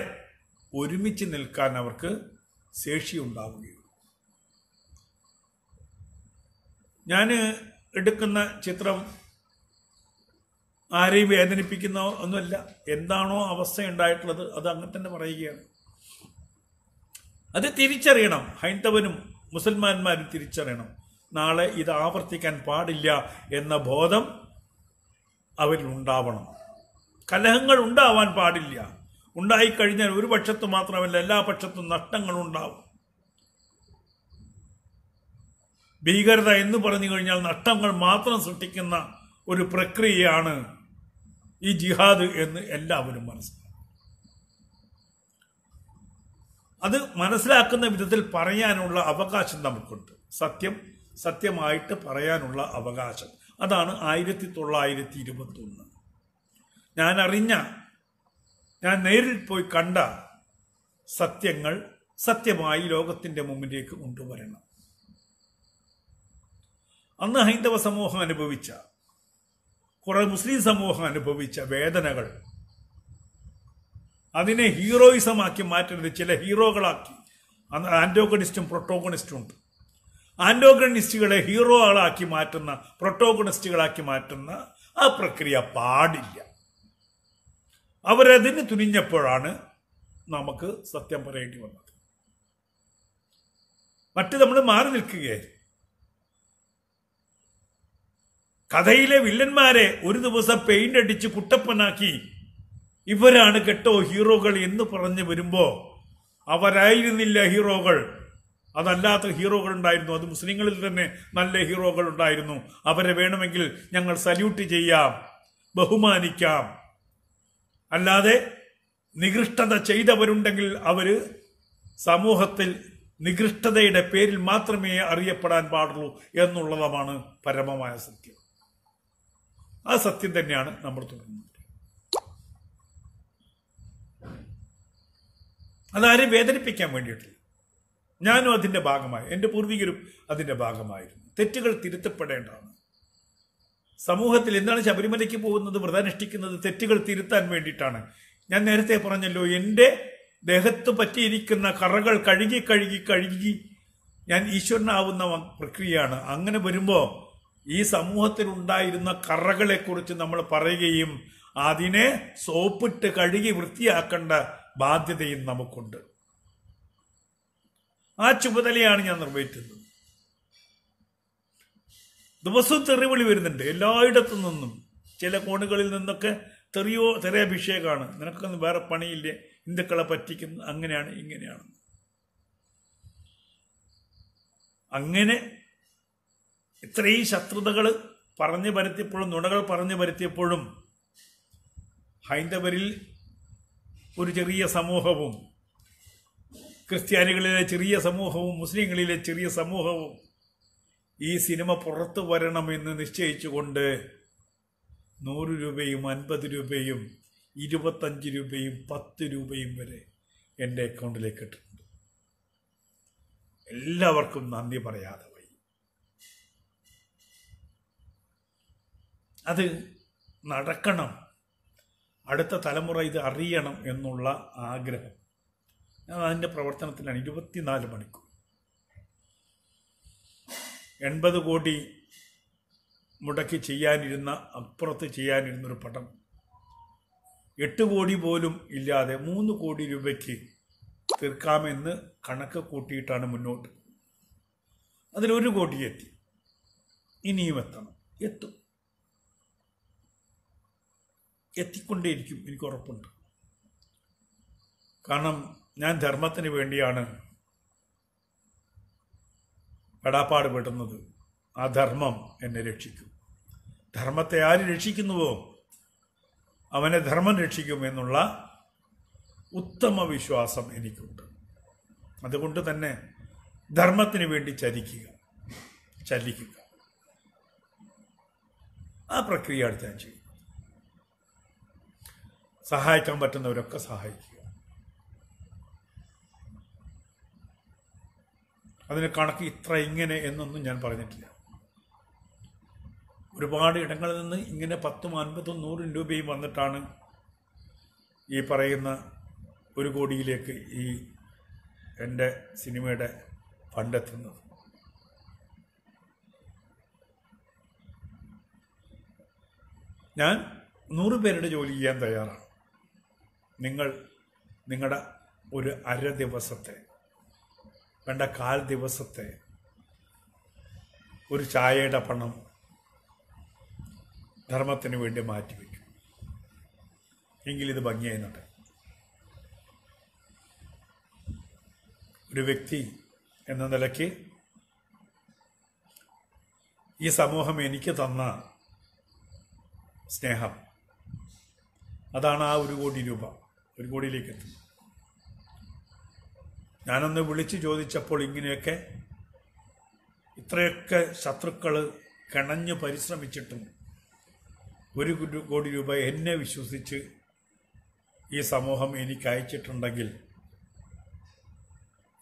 ഒരുമിച്ച് നിൽക്കാൻ അവർക്ക് ശേഷിയുണ്ടാവുകയുള്ളൂ. ഞാൻ എടുക്കുന്ന ചിത്രം ആരെയും വേദനിപ്പിക്കുന്ന ഒന്നുമല്ല. എന്താണോ അവസ്ഥയുണ്ടായിട്ടുള്ളത് അത് അങ്ങനെ തന്നെ പറയുകയാണ്. അത് തിരിച്ചറിയണം, ഹൈന്ദവനും മുസൽമാന്മാരും തിരിച്ചറിയണം. നാളെ ഇത് ആവർത്തിക്കാൻ പാടില്ല എന്ന ബോധം അവരിലുണ്ടാവണം. കലഹങ്ങൾ ഉണ്ടാവാൻ പാടില്ല. ഉണ്ടായിക്കഴിഞ്ഞാൽ ഒരു പക്ഷത്ത് മാത്രമല്ല, എല്ലാ പക്ഷത്തും നഷ്ടങ്ങളുണ്ടാവും. ഭീകരത എന്ന് പറഞ്ഞു കഴിഞ്ഞാൽ നഷ്ടങ്ങൾ മാത്രം സൃഷ്ടിക്കുന്ന ഒരു പ്രക്രിയയാണ് ഈ ജിഹാദ് എന്ന് എല്ലാവരും മനസ്സിലാക്കും. അത് മനസ്സിലാക്കുന്ന വിധത്തിൽ പറയാനുള്ള അവകാശം നമുക്കുണ്ട്. സത്യമായിട്ട് പറയാനുള്ള അവകാശം. അതാണ് 1921. ഞാൻ നേരിൽ പോയി കണ്ട സത്യങ്ങൾ സത്യമായി ലോകത്തിന്റെ മുമ്പിലേക്ക് കൊണ്ടുവരണം. അന്ന് ഹൈന്ദവ സമൂഹം അനുഭവിച്ച, കുറെ മുസ്ലിം സമൂഹം അനുഭവിച്ച വേദനകൾ, അതിനെ ഹീറോയിസമാക്കി മാറ്റരുത്, ചില ഹീറോകളാക്കി. അന്ന് ആന്റോഗണിസ്റ്റും പ്രൊട്ടോഗണിസ്റ്റും ഉണ്ട്. ആന്റോഗണിസ്റ്റുകളെ ഹീറോകളാക്കി മാറ്റുന്ന, പ്രൊട്ടോഗണിസ്റ്റുകളാക്കി മാറ്റുന്ന ആ പ്രക്രിയ പാടില്ല. അവരതിന് തുനിഞ്ഞപ്പോഴാണ് നമുക്ക് സത്യം പറയേണ്ടി വന്നത്. മറ്റ് നമ്മൾ മാറി നിൽക്കുകയായിരുന്നു. കഥയിലെ വില്ലന്മാരെ ഒരു ദിവസം പെയിന്റ് അടിച്ച് കുട്ടപ്പനാക്കി ഇവരാണ് കേട്ടോ ഹീറോകൾ എന്ന് പറഞ്ഞു വരുമ്പോ അവരായിരുന്നില്ല ഹീറോകൾ. അതല്ലാത്ത ഹീറോകൾ ഉണ്ടായിരുന്നു. അത് മുസ്ലിങ്ങളിൽ തന്നെ നല്ല ഹീറോകൾ ഉണ്ടായിരുന്നു. അവരെ വേണമെങ്കിൽ ഞങ്ങൾ സല്യൂട്ട് ചെയ്യാം, ബഹുമാനിക്കാം. അല്ലാതെ നികൃഷ്ടത ചെയ്തവരുണ്ടെങ്കിൽ അവര് സമൂഹത്തിൽ നികൃഷ്ടതയുടെ പേരിൽ മാത്രമേ അറിയപ്പെടാൻ പാടുള്ളൂ എന്നുള്ളതാണ് പരമമായ സത്യം. ആ സത്യം തന്നെയാണ് നമ്മൾ തുടരുന്നത്. അതാരും വേദനിപ്പിക്കാൻ വേണ്ടിയിട്ടില്ല. ഞാനും അതിന്റെ ഭാഗമായി, എൻ്റെ പൂർവികരും അതിന്റെ ഭാഗമായിരുന്നു. തെറ്റുകൾ തിരുത്തപ്പെടേണ്ടതാണ്. സമൂഹത്തിൽ എന്താണ് ശബരിമലയ്ക്ക് പോകുന്നത്, വ്രതനുഷ്ഠിക്കുന്നത് തെറ്റുകൾ തിരുത്താൻ വേണ്ടിയിട്ടാണ്. ഞാൻ നേരത്തെ പറഞ്ഞല്ലോ, എൻ്റെ ദേഹത്ത് പറ്റിയിരിക്കുന്ന കറകൾ കഴുകി കഴുകി കഴുകി ഞാൻ ഈശ്വരനാവുന്ന പ്രക്രിയയാണ്. അങ്ങനെ വരുമ്പോൾ ഈ സമൂഹത്തിൽ ഉണ്ടായിരുന്ന കറകളെ കുറിച്ച് നമ്മൾ പറയുകയും അതിനെ സോപ്പിട്ട് കഴുകി വൃത്തിയാക്കേണ്ട ബാധ്യതയും നമുക്കുണ്ട്. ആ ചുമതലയാണ് ഞാൻ നിർവഹിക്കുന്നത്. ദിവസവും തെറിവിളി വരുന്നുണ്ട് എല്ലായിടത്തു നിന്നും. ചില കോണുകളിൽ നിന്നൊക്കെ തെറിയഭിഷേകമാണ്. നിനക്കൊന്നും വേറെ പണിയില്ലേ, ഹിന്ദുക്കളെ പറ്റിക്കുന്നു, അങ്ങനെയാണ് ഇങ്ങനെയാണ്. അങ്ങനെ ഇത്രയും ശത്രുതകൾ പറഞ്ഞു വരുത്തിയപ്പോഴും നുണകൾ പറഞ്ഞു വരുത്തിയപ്പോഴും ഹൈന്ദവരിൽ ഒരു ചെറിയ സമൂഹവും, ക്രിസ്ത്യാനികളിലെ ചെറിയ സമൂഹവും, മുസ്ലിങ്ങളിലെ ചെറിയ സമൂഹവും ഈ സിനിമ പുറത്തു വരണമെന്ന് നിശ്ചയിച്ചുകൊണ്ട് 100 രൂപയും 50 രൂപയും 25 രൂപയും 10 രൂപയും വരെ എൻ്റെ അക്കൗണ്ടിലേക്ക് ഇട്ടിട്ടുണ്ട്. എല്ലാവർക്കും നന്ദി പറയാതെ വഴി. അത് നടക്കണം, അടുത്ത തലമുറ ഇത് അറിയണം എന്നുള്ള ആഗ്രഹം. ഞാൻ അതിൻ്റെ പ്രവർത്തനത്തിലാണ് 24 മണിക്കൂർ. 80 കോടി മുടക്കി ചെയ്യാനിരുന്ന, അപ്പുറത്ത് ചെയ്യാനിരുന്നൊരു പടം 8 കോടി പോലും ഇല്ലാതെ 3 കോടി രൂപയ്ക്ക് തീർക്കാമെന്ന് കണക്ക് കൂട്ടിയിട്ടാണ് മുന്നോട്ട്. അതിൽ 1 കോടി എത്തി, ഇനിയും എത്തും, എത്തിക്കൊണ്ടേയിരിക്കും, എനിക്ക് ഉറപ്പുണ്ട്. കാരണം ഞാൻ ധർമ്മത്തിന് വേണ്ടിയാണ് പെടാപ്പാട് പെടുന്നത്. ആ ധർമ്മം എന്നെ രക്ഷിക്കും. ധർമ്മത്തെ ആര് രക്ഷിക്കുന്നുവോ അവനെ ധർമ്മം രക്ഷിക്കും എന്നുള്ള ഉത്തമ വിശ്വാസം എനിക്കുണ്ട്. അതുകൊണ്ട് തന്നെ ധർമ്മത്തിന് വേണ്ടി ചലിക്കുക. ആ പ്രക്രിയയാണ് ഞാൻ ചെയ്യും. സഹായിക്കാൻ പറ്റുന്നവരൊക്കെ സഹായിക്കുക. അതിന് കണക്ക് ഇത്ര ഇങ്ങനെ എന്നൊന്നും ഞാൻ പറഞ്ഞിട്ടില്ല. ഒരുപാട് ഇടങ്ങളിൽ നിന്ന് ഇങ്ങനെ 10, 50, 100 രൂപയും വന്നിട്ടാണ് ഈ പറയുന്ന 1 കോടിയിലേക്ക് ഈ എൻ്റെ സിനിമയുടെ ഫണ്ട് എത്തുന്നത്. ഞാൻ 100 പേരുടെ ജോലി ചെയ്യാൻ തയ്യാറാണ്. നിങ്ങൾ നിങ്ങളുടെ ഒരു അര ദിവസത്തെ, വേണ്ട 1/4 ദിവസത്തെ ഒരു ചായയുടെ പണം ധർമ്മത്തിന് വേണ്ടി മാറ്റിവെക്കും. എങ്കിലിത് ഭംഗിയായി നടക്കും. ഒരു വ്യക്തി എന്ന നിലയ്ക്ക് ഈ സമൂഹം എനിക്ക് തന്ന സ്നേഹം, അതാണ് ആ 1 കോടി രൂപ 1 കോടിയിലേക്ക് എത്തുന്നത്. ഞാനൊന്ന് വിളിച്ചു ചോദിച്ചപ്പോൾ ഇങ്ങനെയൊക്കെ ഇത്രയൊക്കെ ശത്രുക്കൾ കിണഞ്ഞു പരിശ്രമിച്ചിട്ടും 1 കോടി രൂപ എന്നെ വിശ്വസിച്ച് ഈ സമൂഹം എനിക്ക് അയച്ചിട്ടുണ്ടെങ്കിൽ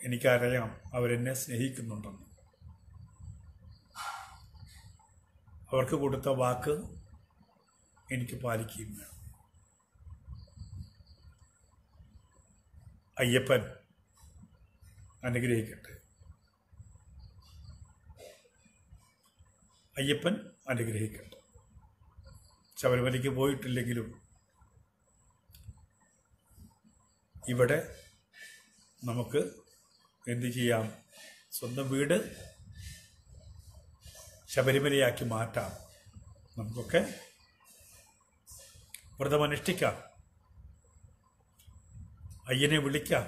എനിക്കറിയാം അവരെന്നെ സ്നേഹിക്കുന്നുണ്ടെന്ന്. അവർക്ക് കൊടുത്ത വാക്ക് എനിക്ക് പാലിക്കുകയും വേണം. അയ്യപ്പൻ അനുഗ്രഹിക്കട്ടെ. അയ്യപ്പൻ അനുഗ്രഹിക്കട്ടെ. ശബരിമലയ്ക്ക് പോയിട്ടില്ലെങ്കിലും ഇവിടെ നമുക്ക് എന്തു ചെയ്യാം? സ്വന്തം വീട് ശബരിമലയാക്കി മാറ്റാം. നമുക്കൊക്കെ വ്രതമനുഷ്ഠിക്കാം, അയ്യനെ വിളിക്കാം,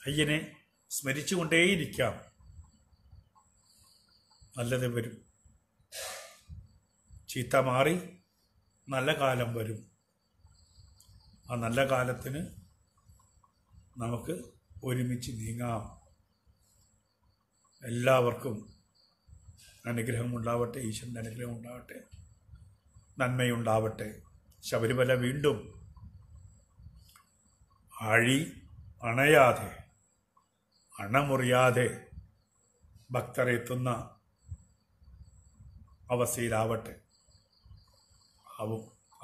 അയ്യനെ സ്മരിച്ചുകൊണ്ടേയിരിക്കാം. നല്ലത് വരും. ചീത്ത മാറി നല്ല കാലം വരും. ആ നല്ല കാലത്തിന് നമുക്ക് ഒരുമിച്ച് നീങ്ങാം. എല്ലാവർക്കും അനുഗ്രഹം ഉണ്ടാവട്ടെ, ഈശ്വരൻ്റെ അനുഗ്രഹം ഉണ്ടാവട്ടെ, നന്മയുണ്ടാവട്ടെ. ശബരിമല വീണ്ടും ആഴി അണയാതെ, അണമുറിയാതെ ഭക്തരെത്തുന്ന അവസ്ഥയിലാവട്ടെ,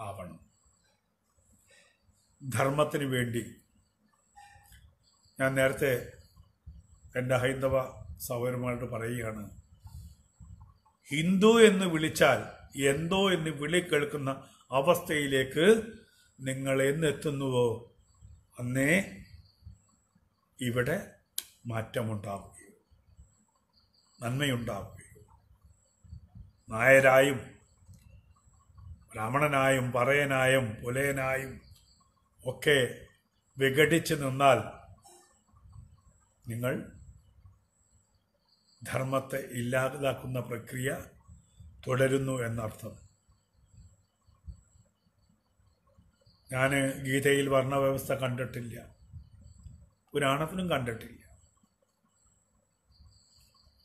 ആവണം. ധർമ്മത്തിന് വേണ്ടി ഞാൻ നേരത്തെ എൻ്റെ ഹൈന്ദവ സഹോദരന്മാരോട് പറയുകയാണ്, ഹിന്ദു എന്ന് വിളിച്ചാൽ എന്തോ എന്ന് വിളി കേൾക്കുന്ന അവസ്ഥയിലേക്ക് നിങ്ങൾ എന്നെത്തുന്നുവോ അന്നേ ഇവിടെ മാറ്റമുണ്ടാവുകയും നന്മയുണ്ടാവുകയും നായരായും ബ്രാഹ്മണനായും പറയനായും പുലയനായും ഒക്കെ വിഘടിച്ച് നിന്നാൽ നിങ്ങൾ ധർമ്മത്തെ ഇല്ലാതാക്കുന്ന പ്രക്രിയ തുടരുന്നു എന്നർത്ഥം. ഞാൻ ഗീതയിൽ വർണ്ണവ്യവസ്ഥ കണ്ടിട്ടില്ല, പുരാണത്തിലും കണ്ടിട്ടില്ല.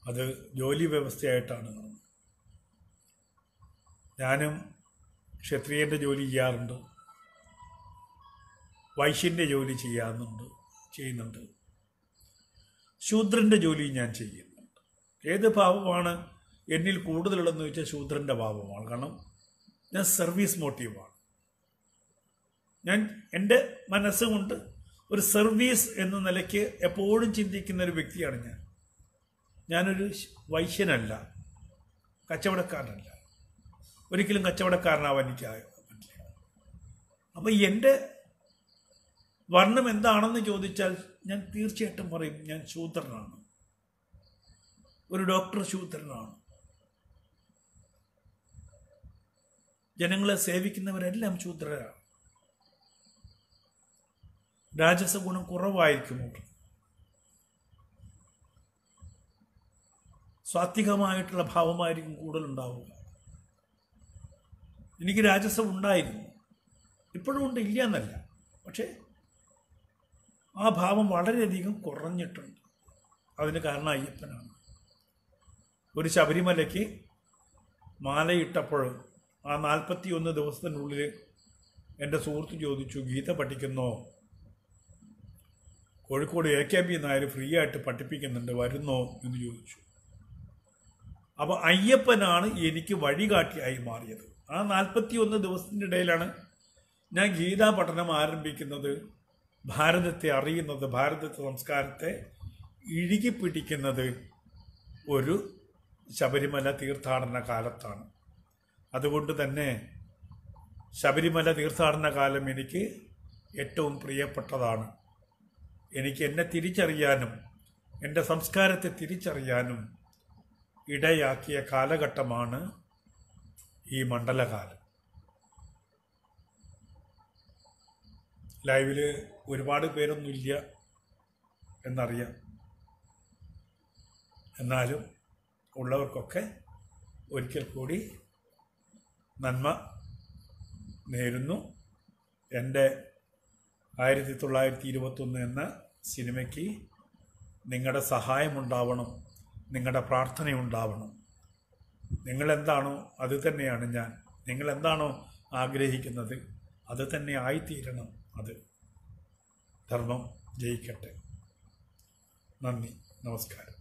അത് ജോലി വ്യവസ്ഥയായിട്ടാണ്. ഞാനും ക്ഷത്രിയൻ്റെ ജോലി ചെയ്യാറുണ്ട്, വൈശ്യൻ്റെ ജോലി ചെയ്യുന്നുണ്ട്, ശൂദ്രൻ്റെ ജോലി ഞാൻ ചെയ്യുന്നുണ്ട്. ഏത് ഭാവമാണ് എന്നിൽ കൂടുതലുള്ളതെന്ന് ചോദിച്ചാൽ ശൂദ്രൻ്റെ ഭാവമാണ്. കാരണം ഞാൻ സർവീസ് മോട്ടീവാണ്. ഞാൻ എൻ്റെ മനസ്സുകൊണ്ട് ഒരു സർവീസ് എന്ന നിലയ്ക്ക് എപ്പോഴും ചിന്തിക്കുന്ന ഒരു വ്യക്തിയാണ് ഞാനൊരു വൈശ്യനല്ല, കച്ചവടക്കാരനല്ല. ഒരിക്കലും കച്ചവടക്കാരനാവാൻ എനിക്ക് പറ്റില്ല. അപ്പം എൻ്റെ വർണ്ണം എന്താണെന്ന് ചോദിച്ചാൽ ഞാൻ തീർച്ചയായിട്ടും പറയും ഞാൻ ശൂദ്രനാണ്. ഒരു ഡോക്ടർ ശൂദ്രനാണ്. ജനങ്ങളെ സേവിക്കുന്നവരെല്ലാം ശൂദ്രരാണ്. രാജസ ഗുണം കുറവായിരിക്കും അവർ. സാത്വികമായിട്ടുള്ള ഭാവമായിരിക്കും കൂടുതലുണ്ടാവുക. എനിക്ക് രാജസം ഉണ്ടായിരുന്നു, ഇപ്പോഴും ഉണ്ട്, ഇല്ല എന്നല്ല. പക്ഷേ ആ ഭാവം വളരെയധികം കുറഞ്ഞിട്ടുണ്ട്. അതിന് കാരണം അയ്യപ്പനാണ്. ഒരു ശബരിമലയ്ക്ക് മാലയിട്ടപ്പോഴും ആ 41 ദിവസത്തിനുള്ളിൽ എൻ്റെ സുഹൃത്ത് ചോദിച്ചു, ഗീത പഠിക്കുന്നോ? കോഴിക്കോട് AKB നായർ ഫ്രീ ആയിട്ട് പഠിപ്പിക്കുന്നുണ്ട്, വരുന്നോ എന്ന് ചോദിച്ചു. അപ്പോൾ അയ്യപ്പനാണ് എനിക്ക് വഴികാട്ടിയായി മാറിയത്. ആ 41 ദിവസത്തിൻ്റെ ഇടയിലാണ് ഞാൻ ഗീതാ പഠനം ആരംഭിക്കുന്നത്, ഭാരതത്തെ അറിയുന്നത്, ഭാരതത്തെ സംസ്കാരത്തെ ഇഴുകിപ്പിടിക്കുന്നത് ഒരു ശബരിമല തീർത്ഥാടന കാലത്താണ്. അതുകൊണ്ട് തന്നെ ശബരിമല തീർത്ഥാടന കാലം എനിക്ക് ഏറ്റവും പ്രിയപ്പെട്ടതാണ്. എനിക്ക് എന്നെ തിരിച്ചറിയാനും എൻ്റെ സംസ്കാരത്തെ തിരിച്ചറിയാനും ഇടയാക്കിയ കാലഘട്ടമാണ് ഈ മണ്ഡലകാലം. ലൈവിൽ ഒരുപാട് പേരൊന്നുമില്ല എന്നറിയാം, എന്നാലും ഉള്ളവർക്കൊക്കെ ഒരിക്കൽ കൂടി നന്മ നേരുന്നു. എൻ്റെ 1921 എന്ന സിനിമയ്ക്ക് നിങ്ങളുടെ സഹായമുണ്ടാവണം, നിങ്ങളുടെ പ്രാർത്ഥനയുണ്ടാവണം. നിങ്ങളെന്താണോ അത് തന്നെയാണ് ഞാൻ. നിങ്ങളെന്താണോ ആഗ്രഹിക്കുന്നത് അത് തന്നെ ആയിത്തീരണം. അത് ധർമ്മം ജയിക്കട്ടെ. നന്ദി, നമസ്കാരം.